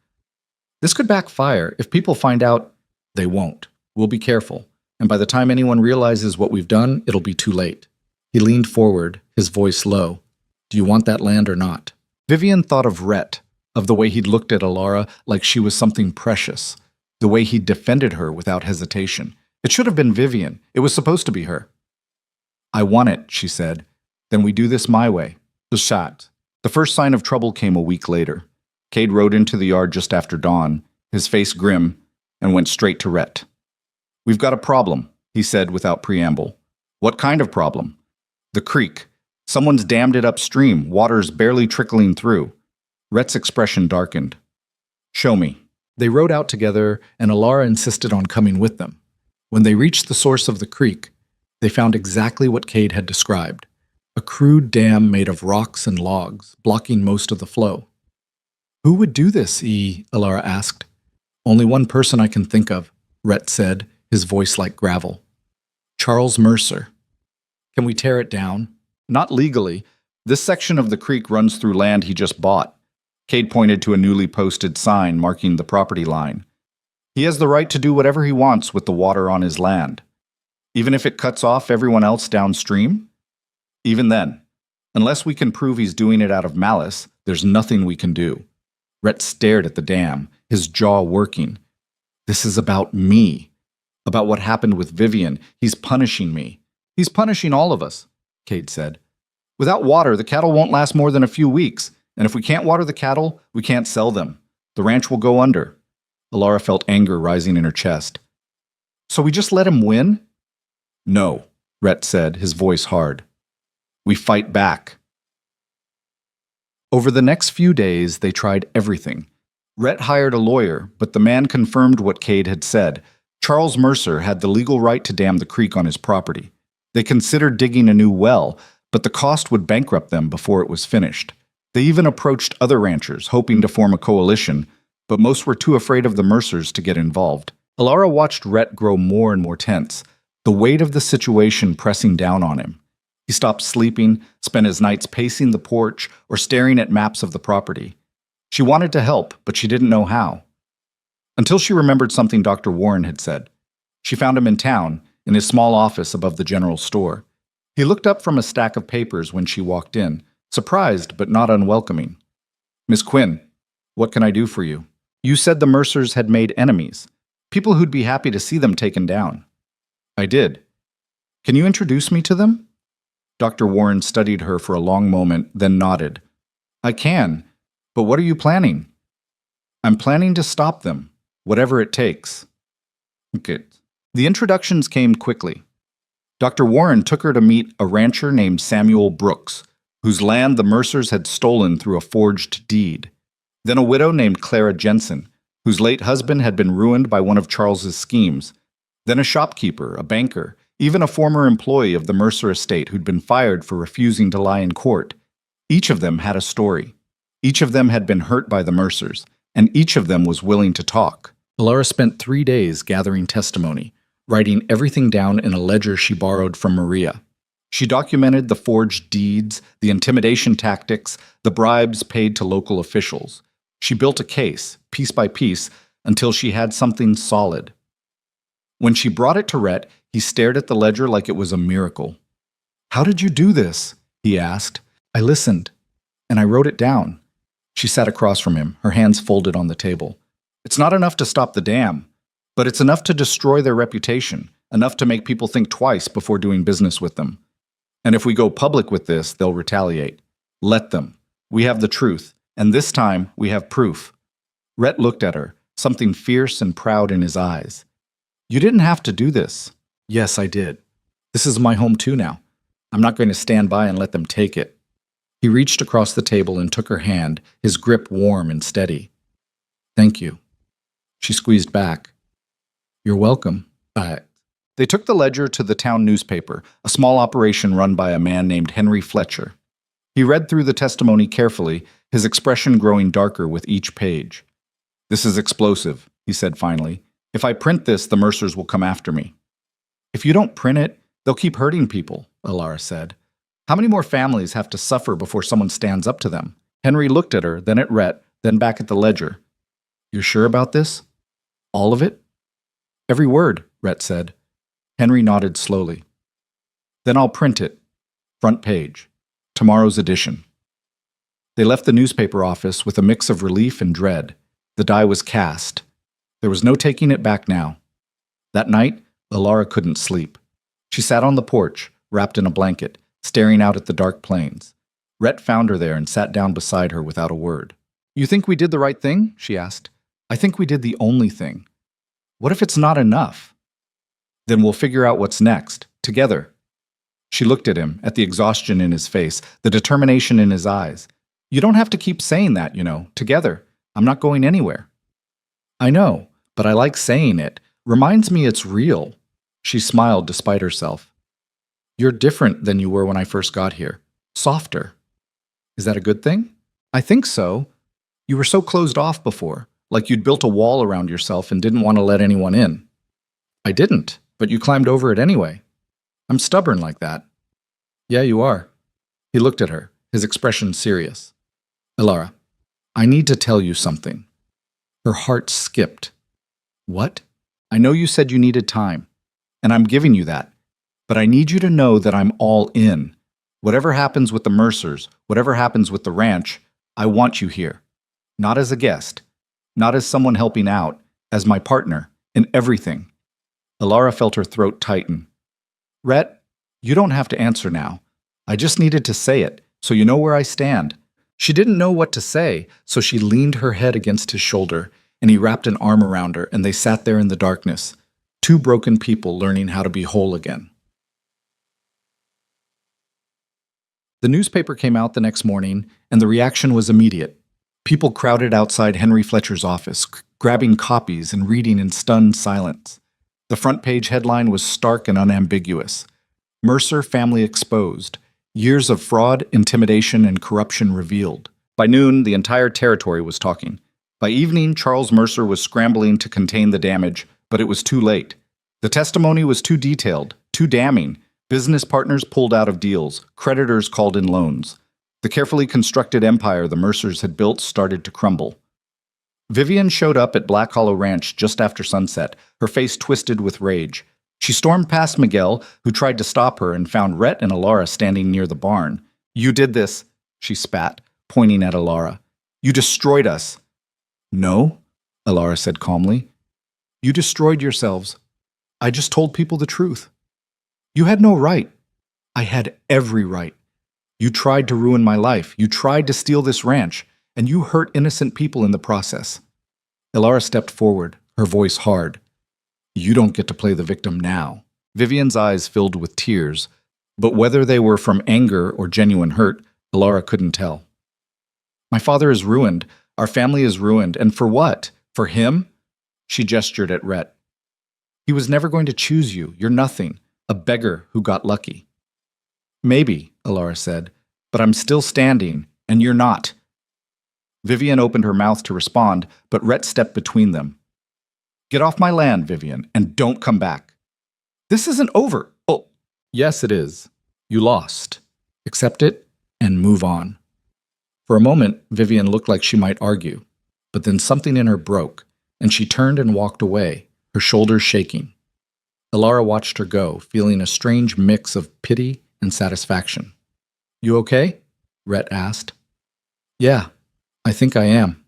This could backfire. If people find out, they won't. We'll be careful. And by the time anyone realizes what we've done, it'll be too late. He leaned forward, his voice low. Do you want that land or not? Vivian thought of Rhett, of the way he'd looked at Alara like she was something precious, the way he'd defended her without hesitation. It should have been Vivian. It was supposed to be her. I want it, she said. Then we do this my way. The shot. The first sign of trouble came a week later. Cade rode into the yard just after dawn, his face grim, and went straight to Rhett. We've got a problem, he said without preamble. What kind of problem? The creek. Someone's dammed it upstream, water's barely trickling through. Rhett's expression darkened. Show me. They rode out together, and Alara insisted on coming with them. When they reached the source of the creek, they found exactly what Cade had described. A crude dam made of rocks and logs, blocking most of the flow. Who would do this, Alara asked. Only one person I can think of, Rhett said, his voice like gravel. Charles Mercer. Can we tear it down? Not legally. This section of the creek runs through land he just bought. Cade pointed to a newly posted sign marking the property line. He has the right to do whatever he wants with the water on his land. Even if it cuts off everyone else downstream? Even then, unless we can prove he's doing it out of malice, there's nothing we can do. Rhett stared at the dam, his jaw working. This is about me. About what happened with Vivian. He's punishing me. He's punishing all of us, Cade said. Without water, the cattle won't last more than a few weeks, and if we can't water the cattle, we can't sell them. The ranch will go under. Alara felt anger rising in her chest. So we just let him win? No, Rhett said, his voice hard. We fight back. Over the next few days, they tried everything. Rhett hired a lawyer, but the man confirmed what Cade had said. Charles Mercer had the legal right to dam the creek on his property. They considered digging a new well, but the cost would bankrupt them before it was finished. They even approached other ranchers, hoping to form a coalition, but most were too afraid of the Mercers to get involved. Alara watched Rhett grow more and more tense, the weight of the situation pressing down on him. He stopped sleeping, spent his nights pacing the porch or staring at maps of the property. She wanted to help, but she didn't know how. Until she remembered something Dr. Warren had said. She found him in town, in his small office above the general store. He looked up from a stack of papers when she walked in, surprised but not unwelcoming. Miss Quinn, what can I do for you? You said the Mercers had made enemies, people who'd be happy to see them taken down. I did. Can you introduce me to them? Dr. Warren studied her for a long moment, then nodded. I can, but what are you planning? I'm planning to stop them, whatever it takes. Good. The introductions came quickly. Dr. Warren took her to meet a rancher named Samuel Brooks, whose land the Mercers had stolen through a forged deed. Then a widow named Clara Jensen, whose late husband had been ruined by one of Charles's schemes. Then a shopkeeper, a banker, even a former employee of the Mercer estate who'd been fired for refusing to lie in court. Each of them had a story. Each of them had been hurt by the Mercers, and each of them was willing to talk. Alara spent 3 days gathering testimony, writing everything down in a ledger she borrowed from Maria. She documented the forged deeds, the intimidation tactics, the bribes paid to local officials. She built a case, piece by piece, until she had something solid. When she brought it to Rhett, he stared at the ledger like it was a miracle. How did you do this? He asked. I listened, and I wrote it down. She sat across from him, her hands folded on the table. It's not enough to stop the dam, but it's enough to destroy their reputation, enough to make people think twice before doing business with them. And if we go public with this, they'll retaliate. Let them. We have the truth, and this time we have proof. Rhett looked at her, something fierce and proud in his eyes. You didn't have to do this. Yes, I did. This is my home too now. I'm not going to stand by and let them take it. He reached across the table and took her hand, his grip warm and steady. Thank you. She squeezed back. You're welcome. They took the ledger to the town newspaper, a small operation run by a man named Henry Fletcher. He read through the testimony carefully, his expression growing darker with each page. This is explosive, he said finally. If I print this, the Mercers will come after me. If you don't print it, they'll keep hurting people, Alara said. How many more families have to suffer before someone stands up to them? Henry looked at her, then at Rhett, then back at the ledger. You're sure about this? All of it? Every word, Rhett said. Henry nodded slowly. Then I'll print it. Front page. Tomorrow's edition. They left the newspaper office with a mix of relief and dread. The die was cast. There was no taking it back now. That night, Alara couldn't sleep. She sat on the porch, wrapped in a blanket, staring out at the dark plains. Rhett found her there and sat down beside her without a word. "You think we did the right thing?" she asked. "I think we did the only thing. What if it's not enough?" "Then we'll figure out what's next, together." She looked at him, at the exhaustion in his face, the determination in his eyes. "You don't have to keep saying that, together. I'm not going anywhere." "I know, but I like saying it. Reminds me it's real." She smiled despite herself. "You're different than you were when I first got here. Softer." "Is that a good thing?" "I think so. You were so closed off before, like you'd built a wall around yourself and didn't want to let anyone in." "I didn't, but you climbed over it anyway. I'm stubborn like that." "Yeah, you are." He looked at her, his expression serious. "Alara, I need to tell you something." Her heart skipped. "What?" "I know you said you needed time, and I'm giving you that, but I need you to know that I'm all in. Whatever happens with the Mercers, whatever happens with the ranch, I want you here. Not as a guest, not as someone helping out, as my partner in everything." Alara felt her throat tighten. "Rhett, you don't have to answer now. I just needed to say it, so you know where I stand." She didn't know what to say, so she leaned her head against his shoulder, and he wrapped an arm around her, and they sat there in the darkness, two broken people learning how to be whole again. The newspaper came out the next morning, and the reaction was immediate. People crowded outside Henry Fletcher's office, grabbing copies and reading in stunned silence. The front page headline was stark and unambiguous. "Mercer family exposed. Years of fraud, intimidation, and corruption revealed." By noon, the entire territory was talking. By evening, Charles Mercer was scrambling to contain the damage, but it was too late. The testimony was too detailed, too damning. Business partners pulled out of deals. Creditors called in loans. The carefully constructed empire the Mercers had built started to crumble. Vivian showed up at Black Hollow Ranch just after sunset, her face twisted with rage. She stormed past Miguel, who tried to stop her, and found Rhett and Alara standing near the barn. "You did this," she spat, pointing at Alara. "You destroyed us." "No," Alara said calmly. "You destroyed yourselves. I just told people the truth. You had no right. I had every right. You tried to ruin my life. You tried to steal this ranch, and you hurt innocent people in the process." Alara stepped forward, her voice hard. "You don't get to play the victim now." Vivian's eyes filled with tears, but whether they were from anger or genuine hurt, Alara couldn't tell. "My father is ruined. Our family is ruined. And for what? For him?" She gestured at Rhett. "He was never going to choose you. You're nothing. A beggar who got lucky." "Maybe," Alara said, "but I'm still standing, and you're not." Vivian opened her mouth to respond, but Rhett stepped between them. "Get off my land, Vivian, and don't come back." "This isn't over." "Oh, yes, it is. You lost. Accept it and move on." For a moment, Vivian looked like she might argue, but then something in her broke, and she turned and walked away, her shoulders shaking. Alara watched her go, feeling a strange mix of pity and satisfaction. "You okay?" Rhett asked. "Yeah, I think I am."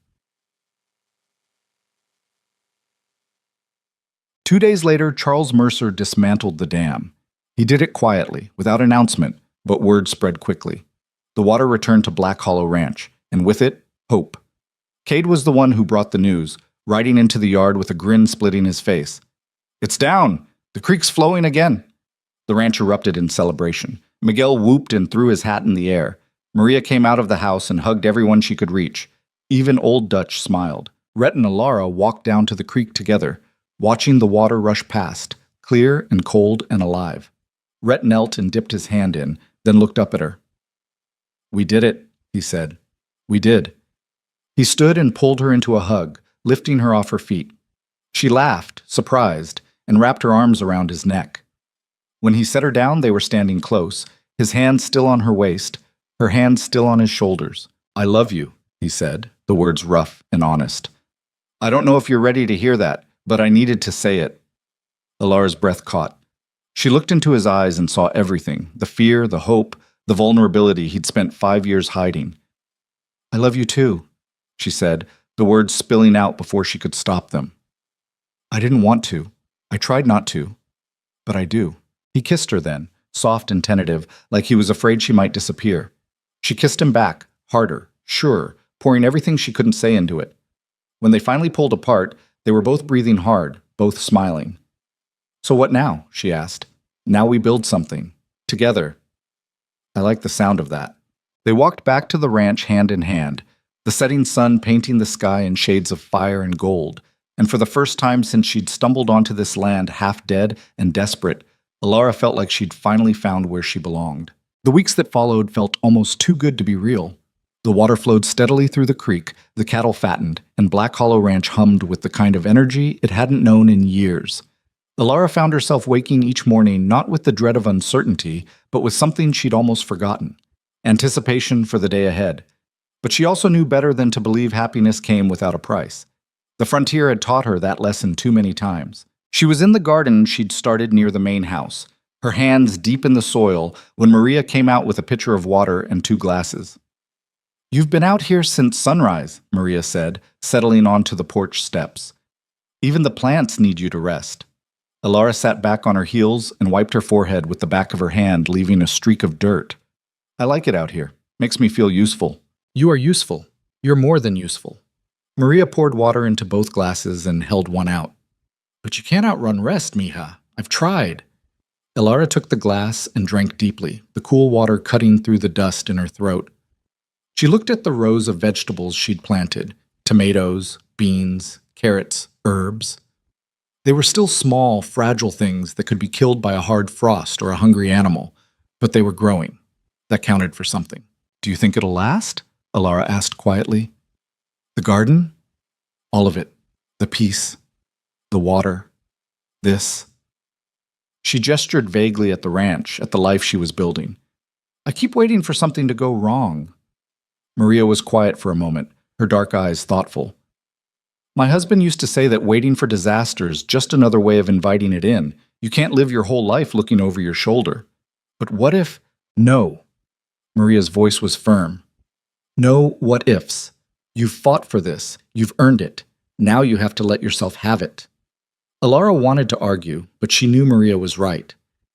2 days later, Charles Mercer dismantled the dam. He did it quietly, without announcement, but word spread quickly. The water returned to Black Hollow Ranch, and with it, hope. Cade was the one who brought the news, riding into the yard with a grin splitting his face. "It's down! The creek's flowing again!" The ranch erupted in celebration. Miguel whooped and threw his hat in the air. Maria came out of the house and hugged everyone she could reach. Even Old Dutch smiled. Rhett and Alara walked down to the creek together, watching the water rush past, clear and cold and alive. Rhett knelt and dipped his hand in, then looked up at her. "We did it," he said. "We did." He stood and pulled her into a hug, lifting her off her feet. She laughed, surprised, and wrapped her arms around his neck. When he set her down, they were standing close, his hands still on her waist, her hands still on his shoulders. "I love you," he said, the words rough and honest. "I don't know if you're ready to hear that, but I needed to say it." Alara's breath caught. She looked into his eyes and saw everything, the fear, the hope, the vulnerability he'd spent 5 years hiding. "I love you too," she said, the words spilling out before she could stop them. "I didn't want to. I tried not to. But I do." He kissed her then, soft and tentative, like he was afraid she might disappear. She kissed him back, harder, surer, pouring everything she couldn't say into it. When they finally pulled apart, they were both breathing hard, both smiling. "So what now?" she asked. "Now we build something. Together." I like the sound of that. They walked back to the ranch hand in hand, the setting sun painting the sky in shades of fire and gold, and for the first time since she'd stumbled onto this land half dead and desperate, Alara felt like she'd finally found where she belonged. The weeks that followed felt almost too good to be real. The water flowed steadily through the creek, the cattle fattened, and Black Hollow Ranch hummed with the kind of energy it hadn't known in years. Alara found herself waking each morning not with the dread of uncertainty, but with something she'd almost forgotten: anticipation for the day ahead. But she also knew better than to believe happiness came without a price. The frontier had taught her that lesson too many times. She was in the garden she'd started near the main house, her hands deep in the soil, when Maria came out with a pitcher of water and 2 glasses. "You've been out here since sunrise," Maria said, settling onto the porch steps. "Even the plants need you to rest." Alara sat back on her heels and wiped her forehead with the back of her hand, leaving a streak of dirt. "I like it out here. Makes me feel useful." You are useful. You're more than useful. Maria poured water into both glasses and held one out. "But you can't outrun rest, mija. I've tried." Alara took the glass and drank deeply, the cool water cutting through the dust in her throat. She looked at the rows of vegetables she'd planted: tomatoes, beans, carrots, herbs. They were still small, fragile things that could be killed by a hard frost or a hungry animal, but they were growing. That counted for something. "Do you think it'll last?" Alara asked quietly. The garden? All of it. The peace. The water. This. She gestured vaguely at the ranch, at the life she was building. "I keep waiting for something to go wrong." Maria was quiet for a moment, her dark eyes thoughtful. "My husband used to say that waiting for disaster's just another way of inviting it in. You can't live your whole life looking over your shoulder. But what if—" "No." Maria's voice was firm. "No what ifs. You've fought for this. You've earned it. Now you have to let yourself have it." Alara wanted to argue, but she knew Maria was right.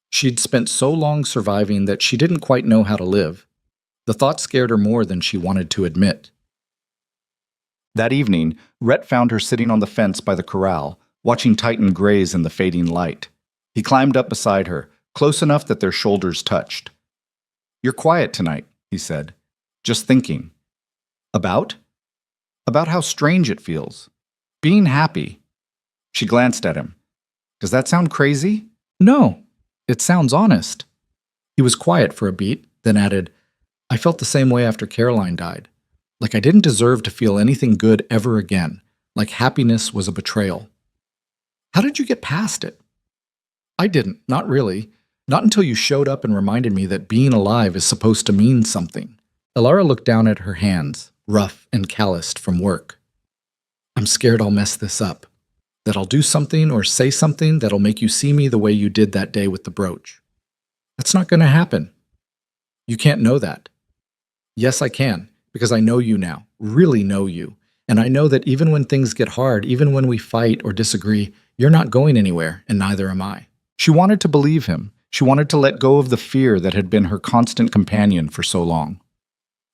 She'd spent so long surviving that she didn't quite know how to live. The thought scared her more than she wanted to admit. That evening, Rhett found her sitting on the fence by the corral, watching Titan graze in the fading light. He climbed up beside her, close enough that their shoulders touched. "You're quiet tonight," he said. "Just thinking." "About?" "About how strange it feels. Being happy." She glanced at him. "Does that sound crazy?" "No. It sounds honest." He was quiet for a beat, then added, "I felt the same way after Caroline died. Like I didn't deserve to feel anything good ever again. Like happiness was a betrayal." "How did you get past it?" "I didn't. Not really. Not until you showed up and reminded me that being alive is supposed to mean something." Alara looked down at her hands, rough and calloused from work. "I'm scared I'll mess this up. That I'll do something or say something that'll make you see me the way you did that day with the brooch. That's not going to happen." "You can't know that." "Yes, I can, because I know you now, really know you. And I know that even when things get hard, even when we fight or disagree, you're not going anywhere, and neither am I." She wanted to believe him. She wanted to let go of the fear that had been her constant companion for so long.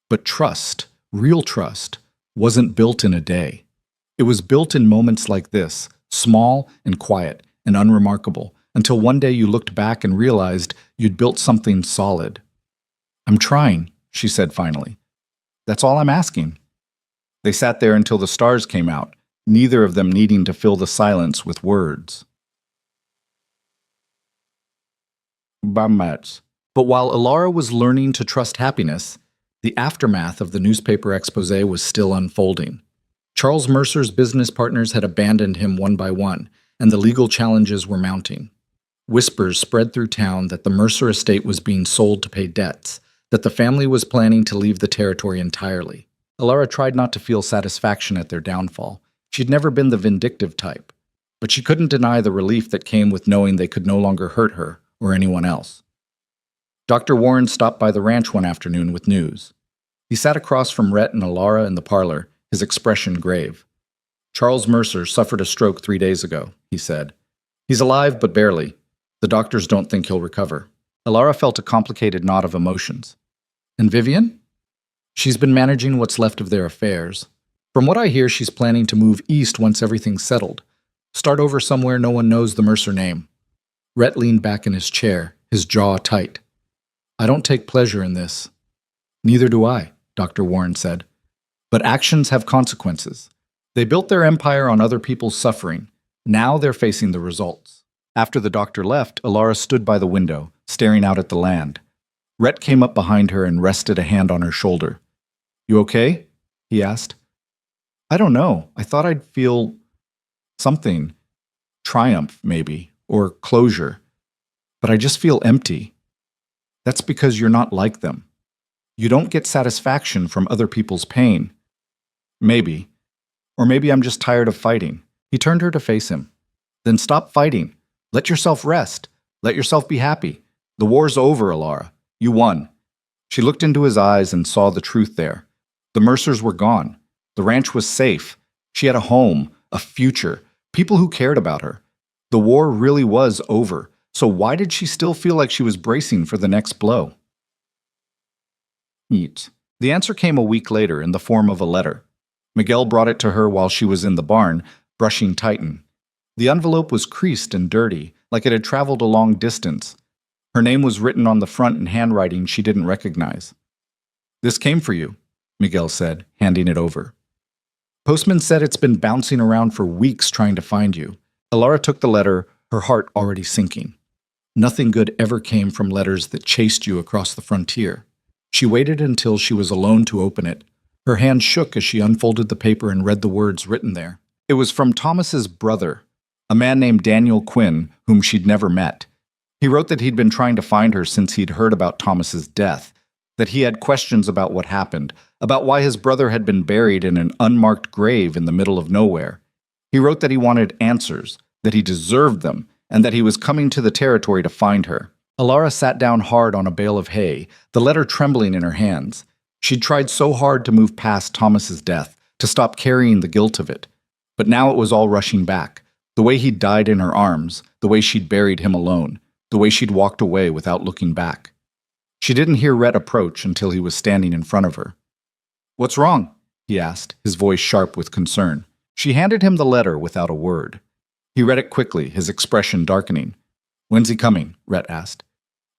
But trust, real trust, wasn't built in a day. It was built in moments like this, small and quiet and unremarkable, until one day you looked back and realized you'd built something solid. "I'm trying," she said finally. "That's all I'm asking." They sat there until the stars came out, neither of them needing to fill the silence with words. But while Alara was learning to trust happiness, the aftermath of the newspaper expose was still unfolding. Charles Mercer's business partners had abandoned him one by one, and the legal challenges were mounting. Whispers spread through town that the Mercer estate was being sold to pay debts, that the family was planning to leave the territory entirely. Alara tried not to feel satisfaction at their downfall. She'd never been the vindictive type, but she couldn't deny the relief that came with knowing they could no longer hurt her or anyone else. Dr. Warren stopped by the ranch one afternoon with news. He sat across from Rhett and Alara in the parlor, his expression grave. Charles Mercer suffered a stroke 3 days ago, he said. He's alive, but barely. The doctors don't think he'll recover. Alara felt a complicated knot of emotions. And Vivian? She's been managing what's left of their affairs. From what I hear, she's planning to move east once everything's settled. Start over somewhere no one knows the Mercer name. Rhett leaned back in his chair, his jaw tight. I don't take pleasure in this. Neither do I, Dr. Warren said. But actions have consequences. They built their empire on other people's suffering. Now they're facing the results. After the doctor left, Alara stood by the window, staring out at the land. Rhett came up behind her and rested a hand on her shoulder. You okay? He asked. I don't know. I thought I'd feel something. Triumph, maybe, or closure. But I just feel empty. That's because you're not like them. You don't get satisfaction from other people's pain. Maybe. Or maybe I'm just tired of fighting. He turned her to face him. Then stop fighting. Let yourself rest. Let yourself be happy. The war's over, Alara. You won. She looked into his eyes and saw the truth there. The Mercers were gone. The ranch was safe. She had a home, a future, people who cared about her. The war really was over. So why did she still feel like she was bracing for the next blow? Eat. The answer came a week later in the form of a letter. Miguel brought it to her while she was in the barn, brushing Titan. The envelope was creased and dirty, like it had traveled a long distance. Her name was written on the front in handwriting she didn't recognize. This came for you, Miguel said, handing it over. Postman said it's been bouncing around for weeks trying to find you. Alara took the letter, her heart already sinking. Nothing good ever came from letters that chased you across the frontier. She waited until she was alone to open it. Her hand shook as she unfolded the paper and read the words written there. It was from Thomas's brother, a man named Daniel Quinn, whom she'd never met. He wrote that he'd been trying to find her since he'd heard about Thomas's death, that he had questions about what happened, about why his brother had been buried in an unmarked grave in the middle of nowhere. He wrote that he wanted answers, that he deserved them, and that he was coming to the territory to find her. Alara sat down hard on a bale of hay, the letter trembling in her hands. She'd tried so hard to move past Thomas's death, to stop carrying the guilt of it. But now it was all rushing back. The way he'd died in her arms, the way she'd buried him alone, the way she'd walked away without looking back. She didn't hear Rhett approach until he was standing in front of her. What's wrong? He asked, his voice sharp with concern. She handed him the letter without a word. He read it quickly, his expression darkening. When's he coming? Rhett asked.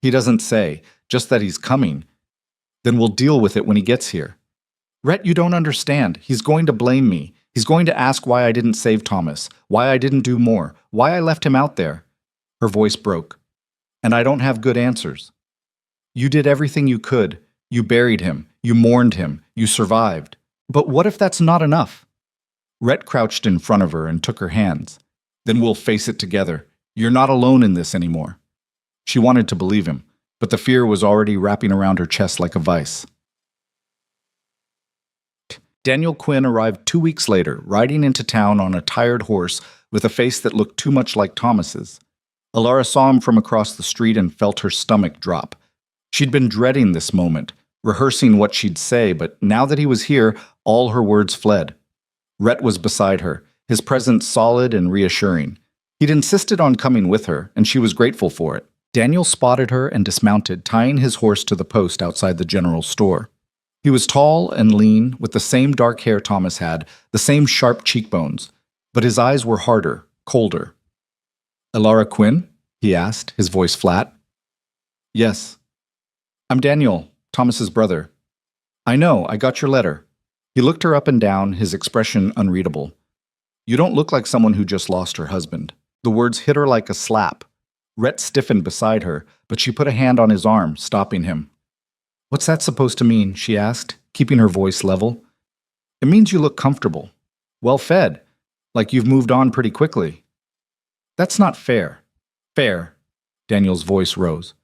He doesn't say, just that he's coming. Then we'll deal with it when he gets here. Rhett, you don't understand. He's going to blame me. He's going to ask why I didn't save Thomas, why I didn't do more, why I left him out there. Her voice broke. And I don't have good answers. You did everything you could. You buried him. You mourned him. You survived. But what if that's not enough? Rhett crouched in front of her and took her hands. Then we'll face it together. You're not alone in this anymore. She wanted to believe him, but the fear was already wrapping around her chest like a vice. Daniel Quinn arrived 2 weeks later, riding into town on a tired horse with a face that looked too much like Thomas's. Alara saw him from across the street and felt her stomach drop. She'd been dreading this moment, rehearsing what she'd say, but now that he was here, all her words fled. Rhett was beside her, his presence solid and reassuring. He'd insisted on coming with her, and she was grateful for it. Daniel spotted her and dismounted, tying his horse to the post outside the general store. He was tall and lean, with the same dark hair Thomas had, the same sharp cheekbones, but his eyes were harder, colder. Alara Quinn? He asked, his voice flat. Yes. I'm Daniel, Thomas's brother. I know, I got your letter. He looked her up and down, his expression unreadable. You don't look like someone who just lost her husband. The words hit her like a slap. Rhett stiffened beside her, but she put a hand on his arm, stopping him. What's that supposed to mean? She asked, keeping her voice level. It means you look comfortable, well-fed, like you've moved on pretty quickly. That's not fair. Fair. Daniel's voice rose.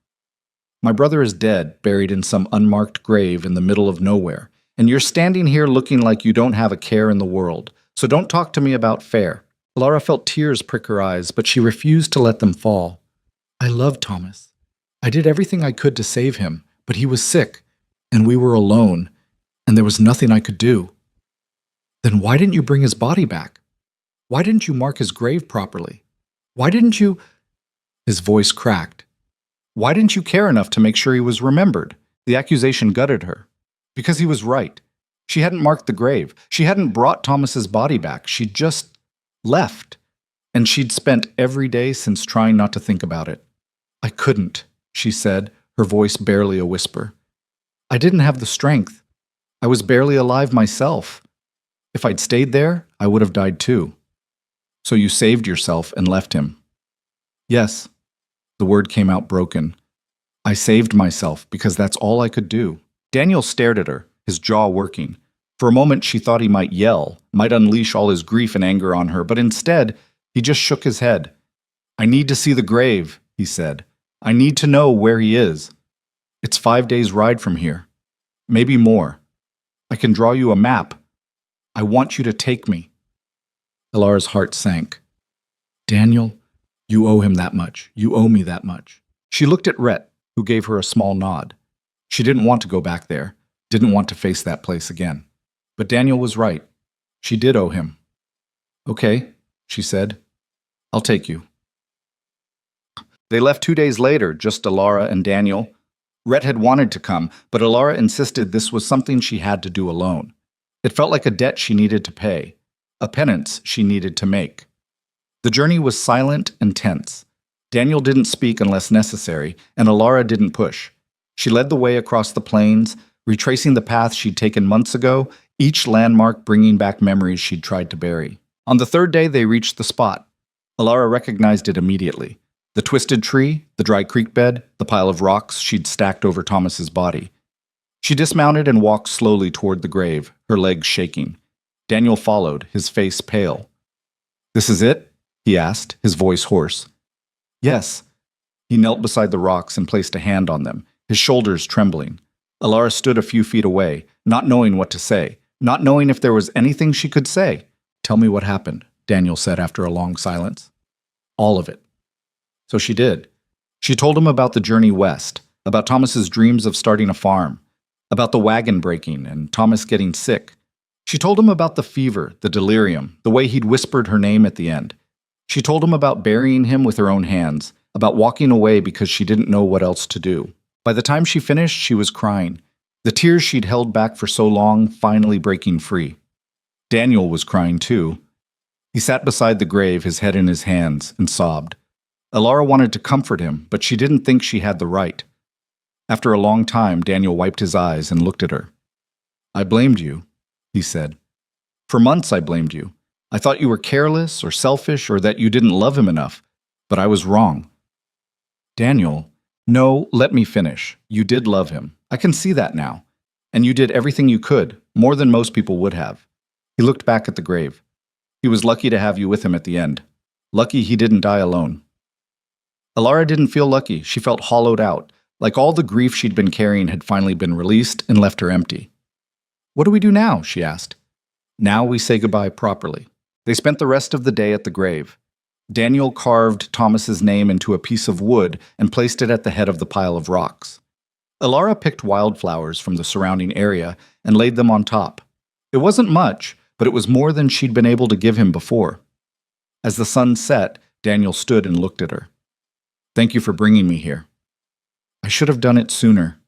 My brother is dead, buried in some unmarked grave in the middle of nowhere, and you're standing here looking like you don't have a care in the world, so don't talk to me about fair. Alara felt tears prick her eyes, but she refused to let them fall. I love Thomas. I did everything I could to save him, but he was sick, and we were alone, and there was nothing I could do. Then why didn't you bring his body back? Why didn't you mark his grave properly? Why didn't you—" His voice cracked. Why didn't you care enough to make sure he was remembered? The accusation gutted her. Because he was right. She hadn't marked the grave. She hadn't brought Thomas's body back. She'd just left. And she'd spent every day since trying not to think about it. I couldn't, she said, her voice barely a whisper. I didn't have the strength. I was barely alive myself. If I'd stayed there, I would have died too. So you saved yourself and left him. Yes. The word came out broken. I saved myself because that's all I could do. Daniel stared at her, his jaw working. For a moment she thought he might yell, might unleash all his grief and anger on her, but instead he just shook his head. I need to see the grave, he said. I need to know where he is. It's 5 days' ride from here. Maybe more. I can draw you a map. I want you to take me. Elara's heart sank. Daniel, you owe him that much. You owe me that much. She looked at Rhett, who gave her a small nod. She didn't want to go back there, didn't want to face that place again. But Daniel was right. She did owe him. Okay, she said. I'll take you. They left 2 days later, just Elara and Daniel. Rhett had wanted to come, but Elara insisted this was something she had to do alone. It felt like a debt she needed to pay, a penance she needed to make. The journey was silent and tense. Daniel didn't speak unless necessary, and Elara didn't push. She led the way across the plains, retracing the path she'd taken months ago, each landmark bringing back memories she'd tried to bury. On the third day, they reached the spot. Elara recognized it immediately. The twisted tree, the dry creek bed, the pile of rocks she'd stacked over Thomas's body. She dismounted and walked slowly toward the grave, her legs shaking. Daniel followed, his face pale. This is it? He asked, his voice hoarse. Yes. He knelt beside the rocks and placed a hand on them, his shoulders trembling. Elara stood a few feet away, not knowing what to say, not knowing if there was anything she could say. Tell me what happened, Daniel said after a long silence. All of it. So she did. She told him about the journey west, about Thomas's dreams of starting a farm, about the wagon breaking and Thomas getting sick. She told him about the fever, the delirium, the way he'd whispered her name at the end. She told him about burying him with her own hands, about walking away because she didn't know what else to do. By the time she finished, she was crying, the tears she'd held back for so long finally breaking free. Daniel was crying too. He sat beside the grave, his head in his hands, and sobbed. Elara wanted to comfort him, but she didn't think she had the right. After a long time, Daniel wiped his eyes and looked at her. I blamed you, he said. For months I blamed you. I thought you were careless or selfish or that you didn't love him enough, but I was wrong. Daniel, no, let me finish. You did love him. I can see that now. And you did everything you could, more than most people would have. He looked back at the grave. He was lucky to have you with him at the end. Lucky he didn't die alone. Elara didn't feel lucky. She felt hollowed out, like all the grief she'd been carrying had finally been released and left her empty. What do we do now? She asked. Now we say goodbye properly. They spent the rest of the day at the grave. Daniel carved Thomas's name into a piece of wood and placed it at the head of the pile of rocks. Elara picked wildflowers from the surrounding area and laid them on top. It wasn't much, but it was more than she'd been able to give him before. As the sun set, Daniel stood and looked at her. Thank you for bringing me here. I should have done it sooner.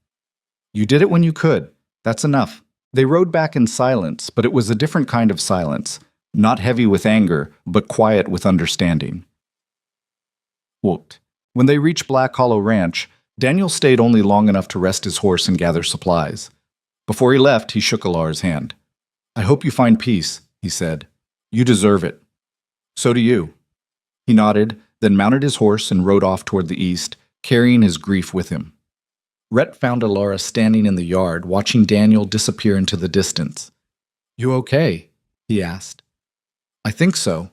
You did it when you could. That's enough. They rode back in silence, but it was a different kind of silence, not heavy with anger, but quiet with understanding. Quote, when they reached Black Hollow Ranch, Daniel stayed only long enough to rest his horse and gather supplies. Before he left, he shook Elara's hand. I hope you find peace, he said. You deserve it. So do you. He nodded, then mounted his horse and rode off toward the east, carrying his grief with him. Rhett found Elara standing in the yard, watching Daniel disappear into the distance. You okay? He asked. I think so.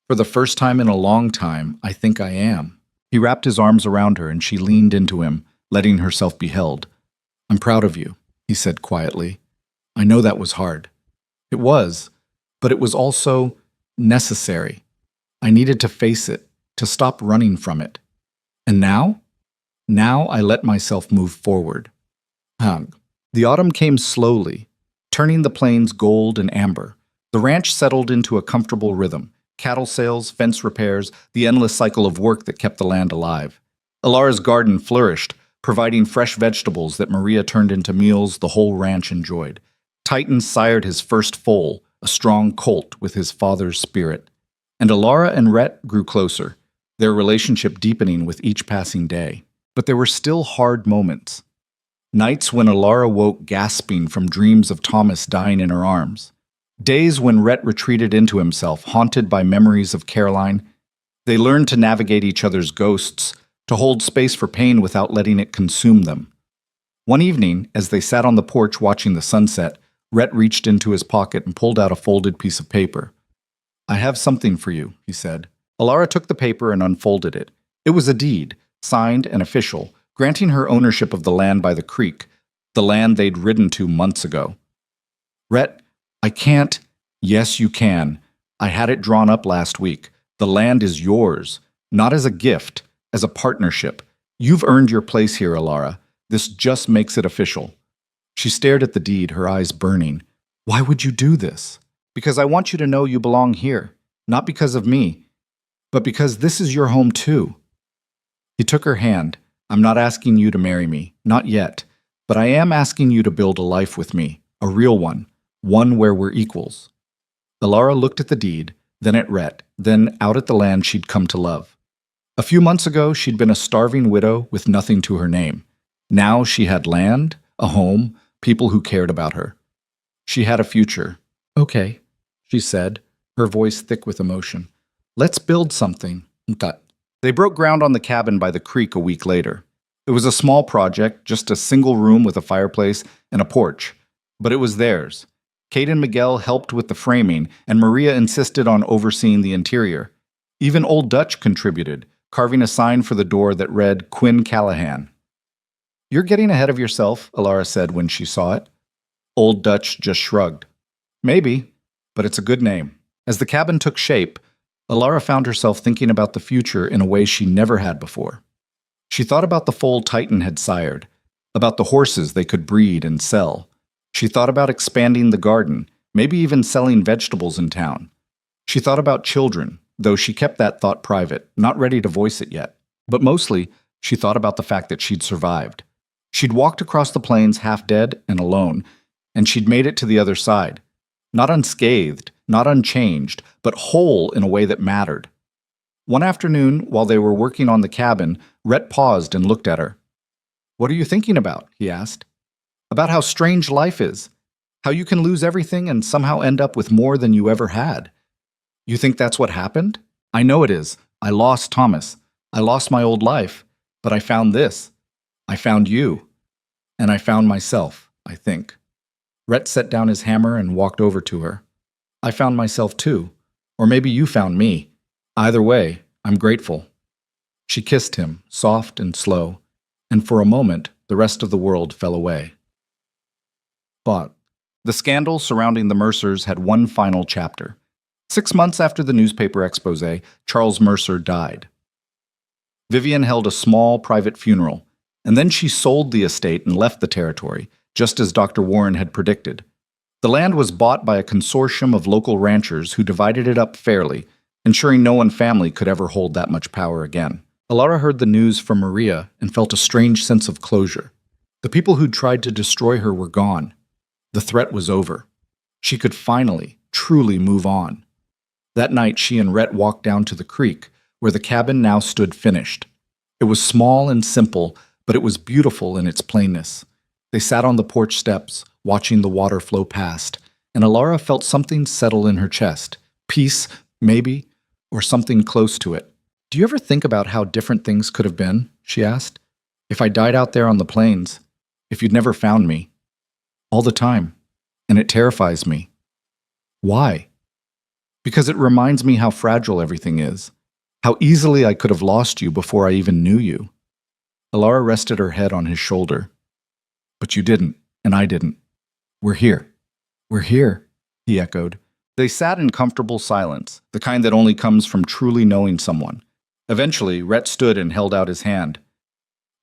For the first time in a long time, I think I am. He wrapped his arms around her and she leaned into him, letting herself be held. I'm proud of you, he said quietly. I know that was hard. It was, but it was also necessary. I needed to face it, to stop running from it. And now? Now I let myself move forward. Hung. The autumn came slowly, turning the plains gold and amber. The ranch settled into a comfortable rhythm. Cattle sales, fence repairs, the endless cycle of work that kept the land alive. Alara's garden flourished, providing fresh vegetables that Maria turned into meals the whole ranch enjoyed. Titan sired his first foal, a strong colt with his father's spirit. And Alara and Rhett grew closer, their relationship deepening with each passing day. But there were still hard moments. Nights when Alara woke gasping from dreams of Thomas dying in her arms. Days when Rhett retreated into himself, haunted by memories of Caroline. They learned to navigate each other's ghosts, to hold space for pain without letting it consume them. One evening, as they sat on the porch watching the sunset, Rhett reached into his pocket and pulled out a folded piece of paper. "I have something for you," he said. Alara took the paper and unfolded it. It was a deed, signed and official, granting her ownership of the land by the creek, the land they'd ridden to months ago. "Rhett, I can't." "Yes, you can. I had it drawn up last week. The land is yours, not as a gift, as a partnership. You've earned your place here, Alara. This just makes it official." She stared at the deed, her eyes burning. "Why would you do this?" "Because I want you to know you belong here. Not because of me, but because this is your home too." He took her hand. "I'm not asking you to marry me, not yet, but I am asking you to build a life with me, a real one where we're equals." Alara looked at the deed, then at Rhett, then out at the land she'd come to love. A few months ago, she'd been a starving widow with nothing to her name. Now she had land, a home, people who cared about her. She had a future. "Okay," she said, her voice thick with emotion. "Let's build something." They broke ground on the cabin by the creek a week later. It was a small project, just a single room with a fireplace and a porch, but it was theirs. Kate and Miguel helped with the framing, and Maria insisted on overseeing the interior. Even Old Dutch contributed, carving a sign for the door that read Quinn Callahan. "You're getting ahead of yourself," Alara said when she saw it. Old Dutch just shrugged. "Maybe, but it's a good name." As the cabin took shape, Alara found herself thinking about the future in a way she never had before. She thought about the foal Titan had sired, about the horses they could breed and sell. She thought about expanding the garden, maybe even selling vegetables in town. She thought about children, though she kept that thought private, not ready to voice it yet. But mostly, she thought about the fact that she'd survived. She'd walked across the plains half dead and alone, and she'd made it to the other side. Not unscathed, not unchanged, but whole in a way that mattered. One afternoon, while they were working on the cabin, Rhett paused and looked at her. "What are you thinking about?" he asked. "About how strange life is. How you can lose everything and somehow end up with more than you ever had. You think that's what happened? I know it is. I lost Thomas. I lost my old life. But I found this. I found you. And I found myself, I think." Rhett set down his hammer and walked over to her. "I found myself too. Or maybe you found me. Either way, I'm grateful." She kissed him, soft and slow, and for a moment, the rest of the world fell away. But the scandal surrounding the Mercers had one final chapter. 6 months after the newspaper expose, Charles Mercer died. Vivian held a small private funeral, and then she sold the estate and left the territory, just as Dr. Warren had predicted. The land was bought by a consortium of local ranchers who divided it up fairly, ensuring no one family could ever hold that much power again. Alara heard the news from Maria and felt a strange sense of closure. The people who'd tried to destroy her were gone. The threat was over. She could finally, truly move on. That night, she and Rhett walked down to the creek, where the cabin now stood finished. It was small and simple, but it was beautiful in its plainness. They sat on the porch steps, watching the water flow past, and Alara felt something settle in her chest. Peace, maybe, or something close to it. "Do you ever think about how different things could have been?" she asked. "If I died out there on the plains, if you'd never found me." "All the time, and it terrifies me." "Why?" "Because it reminds me how fragile everything is, how easily I could have lost you before I even knew you." Alara rested her head on his shoulder. "But you didn't, and I didn't. We're here." "We're here," he echoed. They sat in comfortable silence, the kind that only comes from truly knowing someone. Eventually, Rhett stood and held out his hand.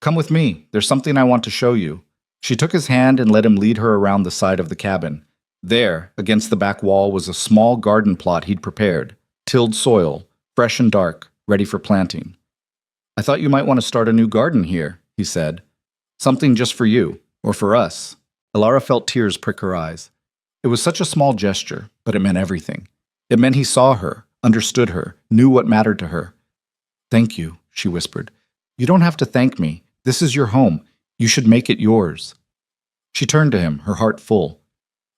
Come with me. There's something I want to show you. She took his hand and let him lead her around the side of the cabin. There, against the back wall, was a small garden plot he'd prepared, tilled soil, fresh and dark, ready for planting. I thought you might want to start a new garden here, he said. Something just for you, or for us. Alara felt tears prick her eyes. It was such a small gesture, but it meant everything. It meant he saw her, understood her, knew what mattered to her. Thank you, she whispered. You don't have to thank me. This is your home. You should make it yours. She turned to him, her heart full.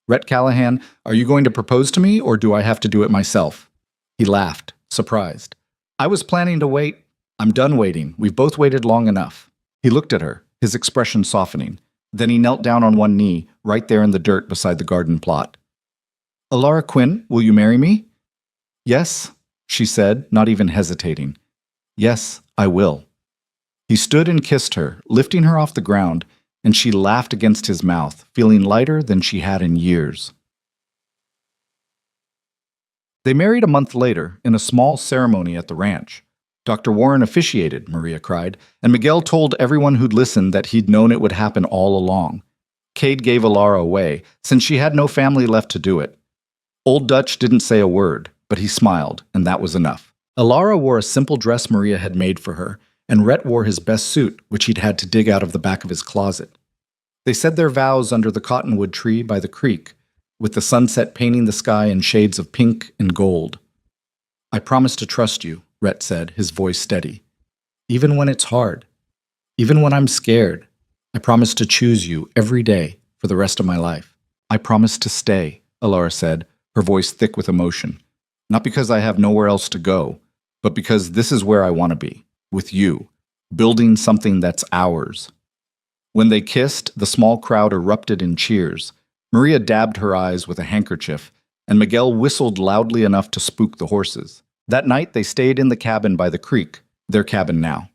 Rhett Callahan, are you going to propose to me, or do I have to do it myself? He laughed, surprised. I was planning to wait. I'm done waiting. We've both waited long enough. He looked at her, his expression softening. Then he knelt down on one knee, right there in the dirt beside the garden plot. Alara Quinn, will you marry me? Yes, she said, not even hesitating. Yes, I will. He stood and kissed her, lifting her off the ground, and she laughed against his mouth, feeling lighter than she had in years. They married a month later in a small ceremony at the ranch. Dr. Warren officiated, Maria cried, and Miguel told everyone who'd listened that he'd known it would happen all along. Cade gave Alara away, since she had no family left to do it. Old Dutch didn't say a word, but he smiled, and that was enough. Alara wore a simple dress Maria had made for her, and Rhett wore his best suit, which he'd had to dig out of the back of his closet. They said their vows under the cottonwood tree by the creek, with the sunset painting the sky in shades of pink and gold. I promise to trust you, Rhett said, his voice steady. Even when it's hard. Even when I'm scared. I promise to choose you every day for the rest of my life. I promise to stay, Alara said, her voice thick with emotion. Not because I have nowhere else to go, but because this is where I want to be, with you, building something that's ours. When they kissed, the small crowd erupted in cheers. Maria dabbed her eyes with a handkerchief, and Miguel whistled loudly enough to spook the horses. That night, they stayed in the cabin by the creek, their cabin now.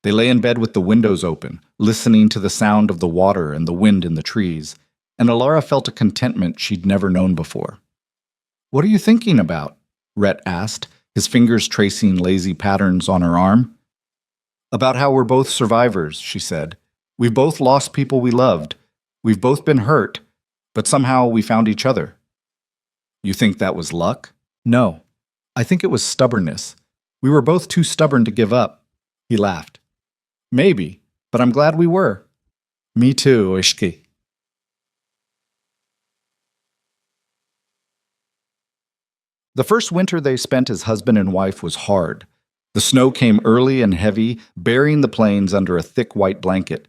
They lay in bed with the windows open, listening to the sound of the water and the wind in the trees, and Alara felt a contentment she'd never known before. What are you thinking about? Rhett asked, his fingers tracing lazy patterns on her arm. About how we're both survivors, she said. We've both lost people we loved. We've both been hurt, but somehow we found each other. You think that was luck? No. I think it was stubbornness. We were both too stubborn to give up. He laughed. Maybe, but I'm glad we were. Me too, Oishki. The first winter they spent as husband and wife was hard. The snow came early and heavy, burying the plains under a thick white blanket.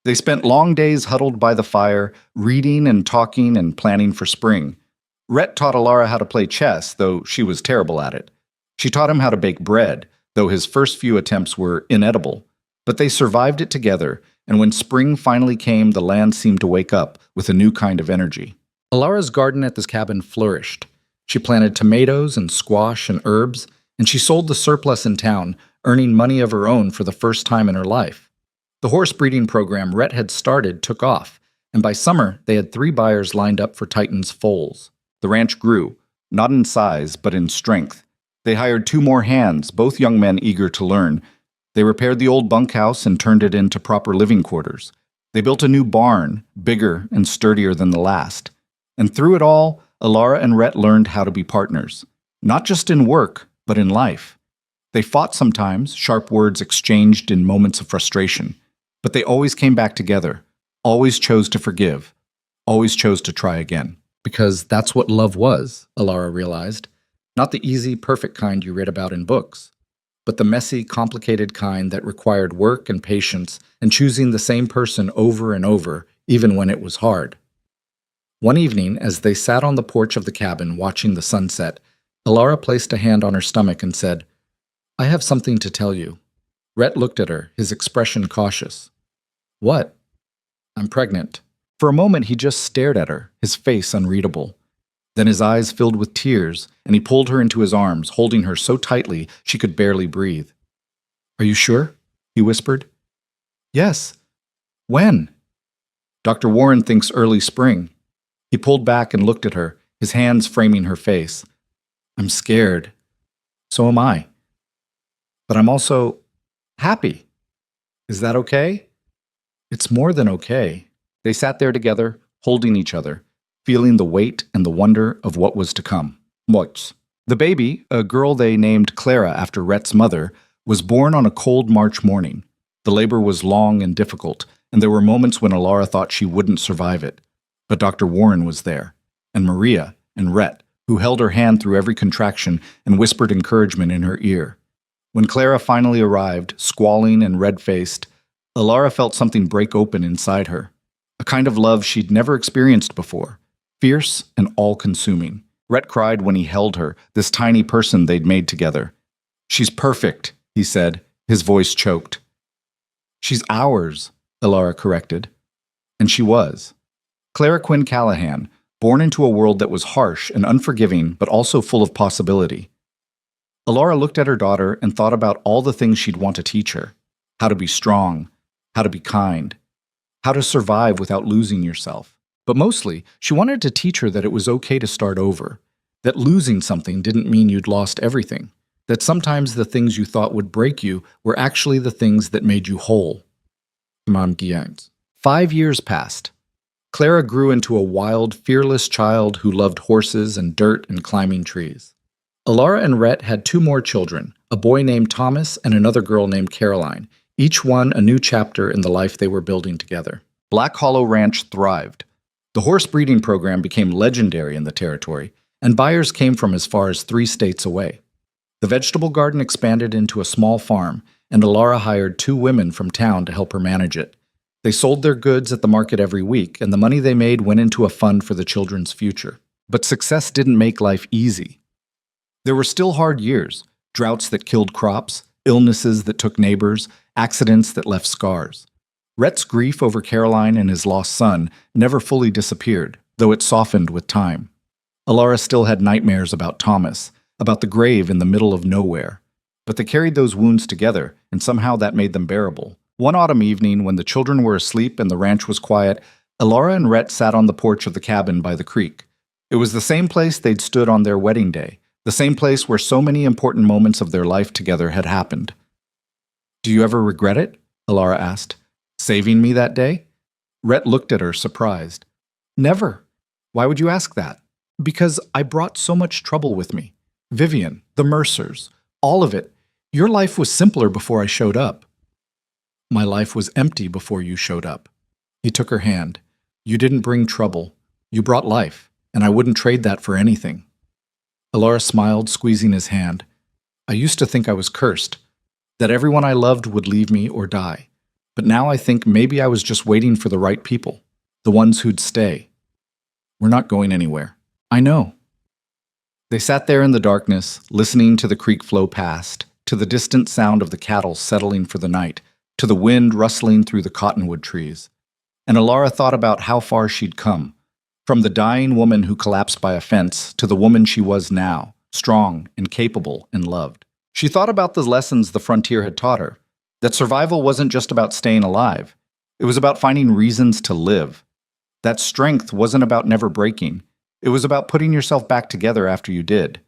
They spent long days huddled by the fire, reading and talking and planning for spring. Rhett taught Alara how to play chess, though she was terrible at it. She taught him how to bake bread, though his first few attempts were inedible. But they survived it together, and when spring finally came, the land seemed to wake up with a new kind of energy. Alara's garden at this cabin flourished. She planted tomatoes and squash and herbs, and she sold the surplus in town, earning money of her own for the first time in her life. The horse breeding program Rhett had started took off, and by summer they had 3 buyers lined up for Titan's foals. The ranch grew, not in size, but in strength. They hired 2 more hands, both young men eager to learn. They repaired the old bunkhouse and turned it into proper living quarters. They built a new barn, bigger and sturdier than the last. And through it all, Alara and Rhett learned how to be partners. Not just in work, but in life. They fought sometimes, sharp words exchanged in moments of frustration. But they always came back together, always chose to forgive, always chose to try again. Because that's what love was, Alara realized. Not the easy, perfect kind you read about in books, but the messy, complicated kind that required work and patience and choosing the same person over and over, even when it was hard. One evening, as they sat on the porch of the cabin watching the sunset, Alara placed a hand on her stomach and said, I have something to tell you. Rhett looked at her, his expression cautious. What? I'm pregnant. For a moment, he just stared at her, his face unreadable. Then his eyes filled with tears, and he pulled her into his arms, holding her so tightly she could barely breathe. Are you sure? He whispered. Yes. When? Dr. Warren thinks early spring. He pulled back and looked at her, his hands framing her face. I'm scared. So am I. But I'm also happy. Is that okay? It's more than okay. They sat there together, holding each other, feeling the weight and the wonder of what was to come. What? The baby, a girl they named Clara after Rhett's mother, was born on a cold March morning. The labor was long and difficult, and there were moments when Alara thought she wouldn't survive it. But Dr. Warren was there, and Maria, and Rhett, who held her hand through every contraction and whispered encouragement in her ear. When Clara finally arrived, squalling and red-faced, Alara felt something break open inside her. A kind of love she'd never experienced before, fierce and all-consuming. Rhett cried when he held her, this tiny person they'd made together. "She's perfect," he said, his voice choked. "She's ours," Alara corrected. And she was. Clara Quinn Callahan, born into a world that was harsh and unforgiving, but also full of possibility. Alara looked at her daughter and thought about all the things she'd want to teach her. How to be strong, how to be kind, how to survive without losing yourself. But mostly, she wanted to teach her that it was okay to start over, that losing something didn't mean you'd lost everything, that sometimes the things you thought would break you were actually the things that made you whole. 5 years passed. Clara grew into a wild, fearless child who loved horses and dirt and climbing trees. Alara and Rhett had 2 more children, a boy named Thomas and another girl named Caroline, each one a new chapter in the life they were building together. Black Hollow Ranch thrived. The horse breeding program became legendary in the territory, and buyers came from as far as 3 states away. The vegetable garden expanded into a small farm, and Alara hired 2 women from town to help her manage it. They sold their goods at the market every week, and the money they made went into a fund for the children's future. But success didn't make life easy. There were still hard years, droughts that killed crops, illnesses that took neighbors, accidents that left scars. Rhett's grief over Caroline and his lost son never fully disappeared, though it softened with time. Alara still had nightmares about Thomas, about the grave in the middle of nowhere. But they carried those wounds together, and somehow that made them bearable. One autumn evening, when the children were asleep and the ranch was quiet, Alara and Rhett sat on the porch of the cabin by the creek. It was the same place they'd stood on their wedding day, the same place where so many important moments of their life together had happened. "Do you ever regret it?" Alara asked. "Saving me that day?" Rhett looked at her, surprised. "Never." "Why would you ask that?" "Because I brought so much trouble with me. Vivian, the Mercers, all of it. Your life was simpler before I showed up." "My life was empty before you showed up." He took her hand. "You didn't bring trouble. You brought life, and I wouldn't trade that for anything." Alara smiled, squeezing his hand. "I used to think I was cursed, that everyone I loved would leave me or die. But now I think maybe I was just waiting for the right people, the ones who'd stay. We're not going anywhere." "I know." They sat there in the darkness, listening to the creek flow past, to the distant sound of the cattle settling for the night, to the wind rustling through the cottonwood trees. And Alara thought about how far she'd come, from the dying woman who collapsed by a fence to the woman she was now, strong and capable and loved. She thought about the lessons the frontier had taught her, that survival wasn't just about staying alive. It was about finding reasons to live. That strength wasn't about never breaking. It was about putting yourself back together after you did.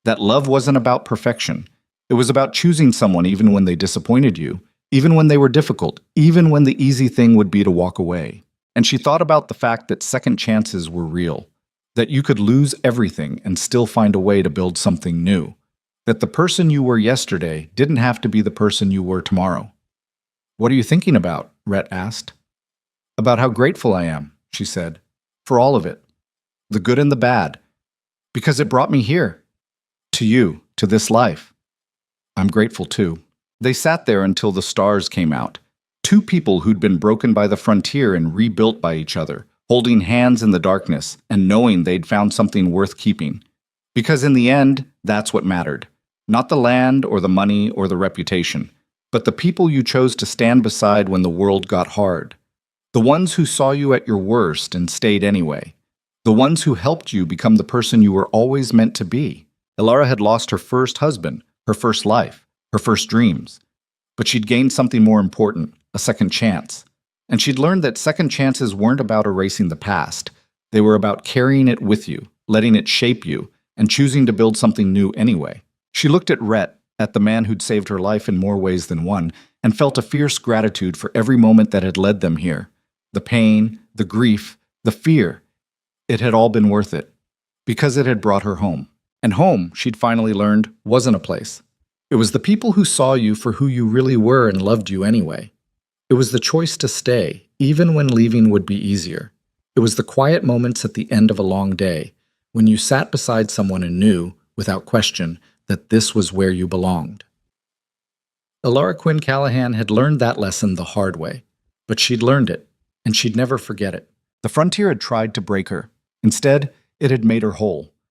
That love wasn't about perfection. It was about choosing someone even when they disappointed you, even when they were difficult, even when the easy thing would be to walk away. And she thought about the fact that second chances were real, that you could lose everything and still find a way to build something new, that the person you were yesterday didn't have to be the person you were tomorrow. "What are you thinking about?" Rhett asked. "About how grateful I am," she said, "for all of it, the good and the bad, because it brought me here, to you, to this life. I'm grateful too." They sat there until the stars came out. 2 people who'd been broken by the frontier and rebuilt by each other, holding hands in the darkness and knowing they'd found something worth keeping. Because in the end, that's what mattered. Not the land or the money or the reputation, but the people you chose to stand beside when the world got hard. The ones who saw you at your worst and stayed anyway. The ones who helped you become the person you were always meant to be. Alara had lost her first husband, her first life, her first dreams. But she'd gained something more important, a second chance. And she'd learned that second chances weren't about erasing the past. They were about carrying it with you, letting it shape you, and choosing to build something new anyway. She looked at Rhett, at the man who'd saved her life in more ways than one, and felt a fierce gratitude for every moment that had led them here. The pain, the grief, the fear. It had all been worth it, because it had brought her home. And home, she'd finally learned, wasn't a place. It was the people who saw you for who you really were and loved you anyway. It was the choice to stay, even when leaving would be easier. It was the quiet moments at the end of a long day, when you sat beside someone and knew, without question, that this was where you belonged. Alara Quinn Callahan had learned that lesson the hard way, but she'd learned it, and she'd never forget it. The frontier had tried to break her. Instead, it had made her whole.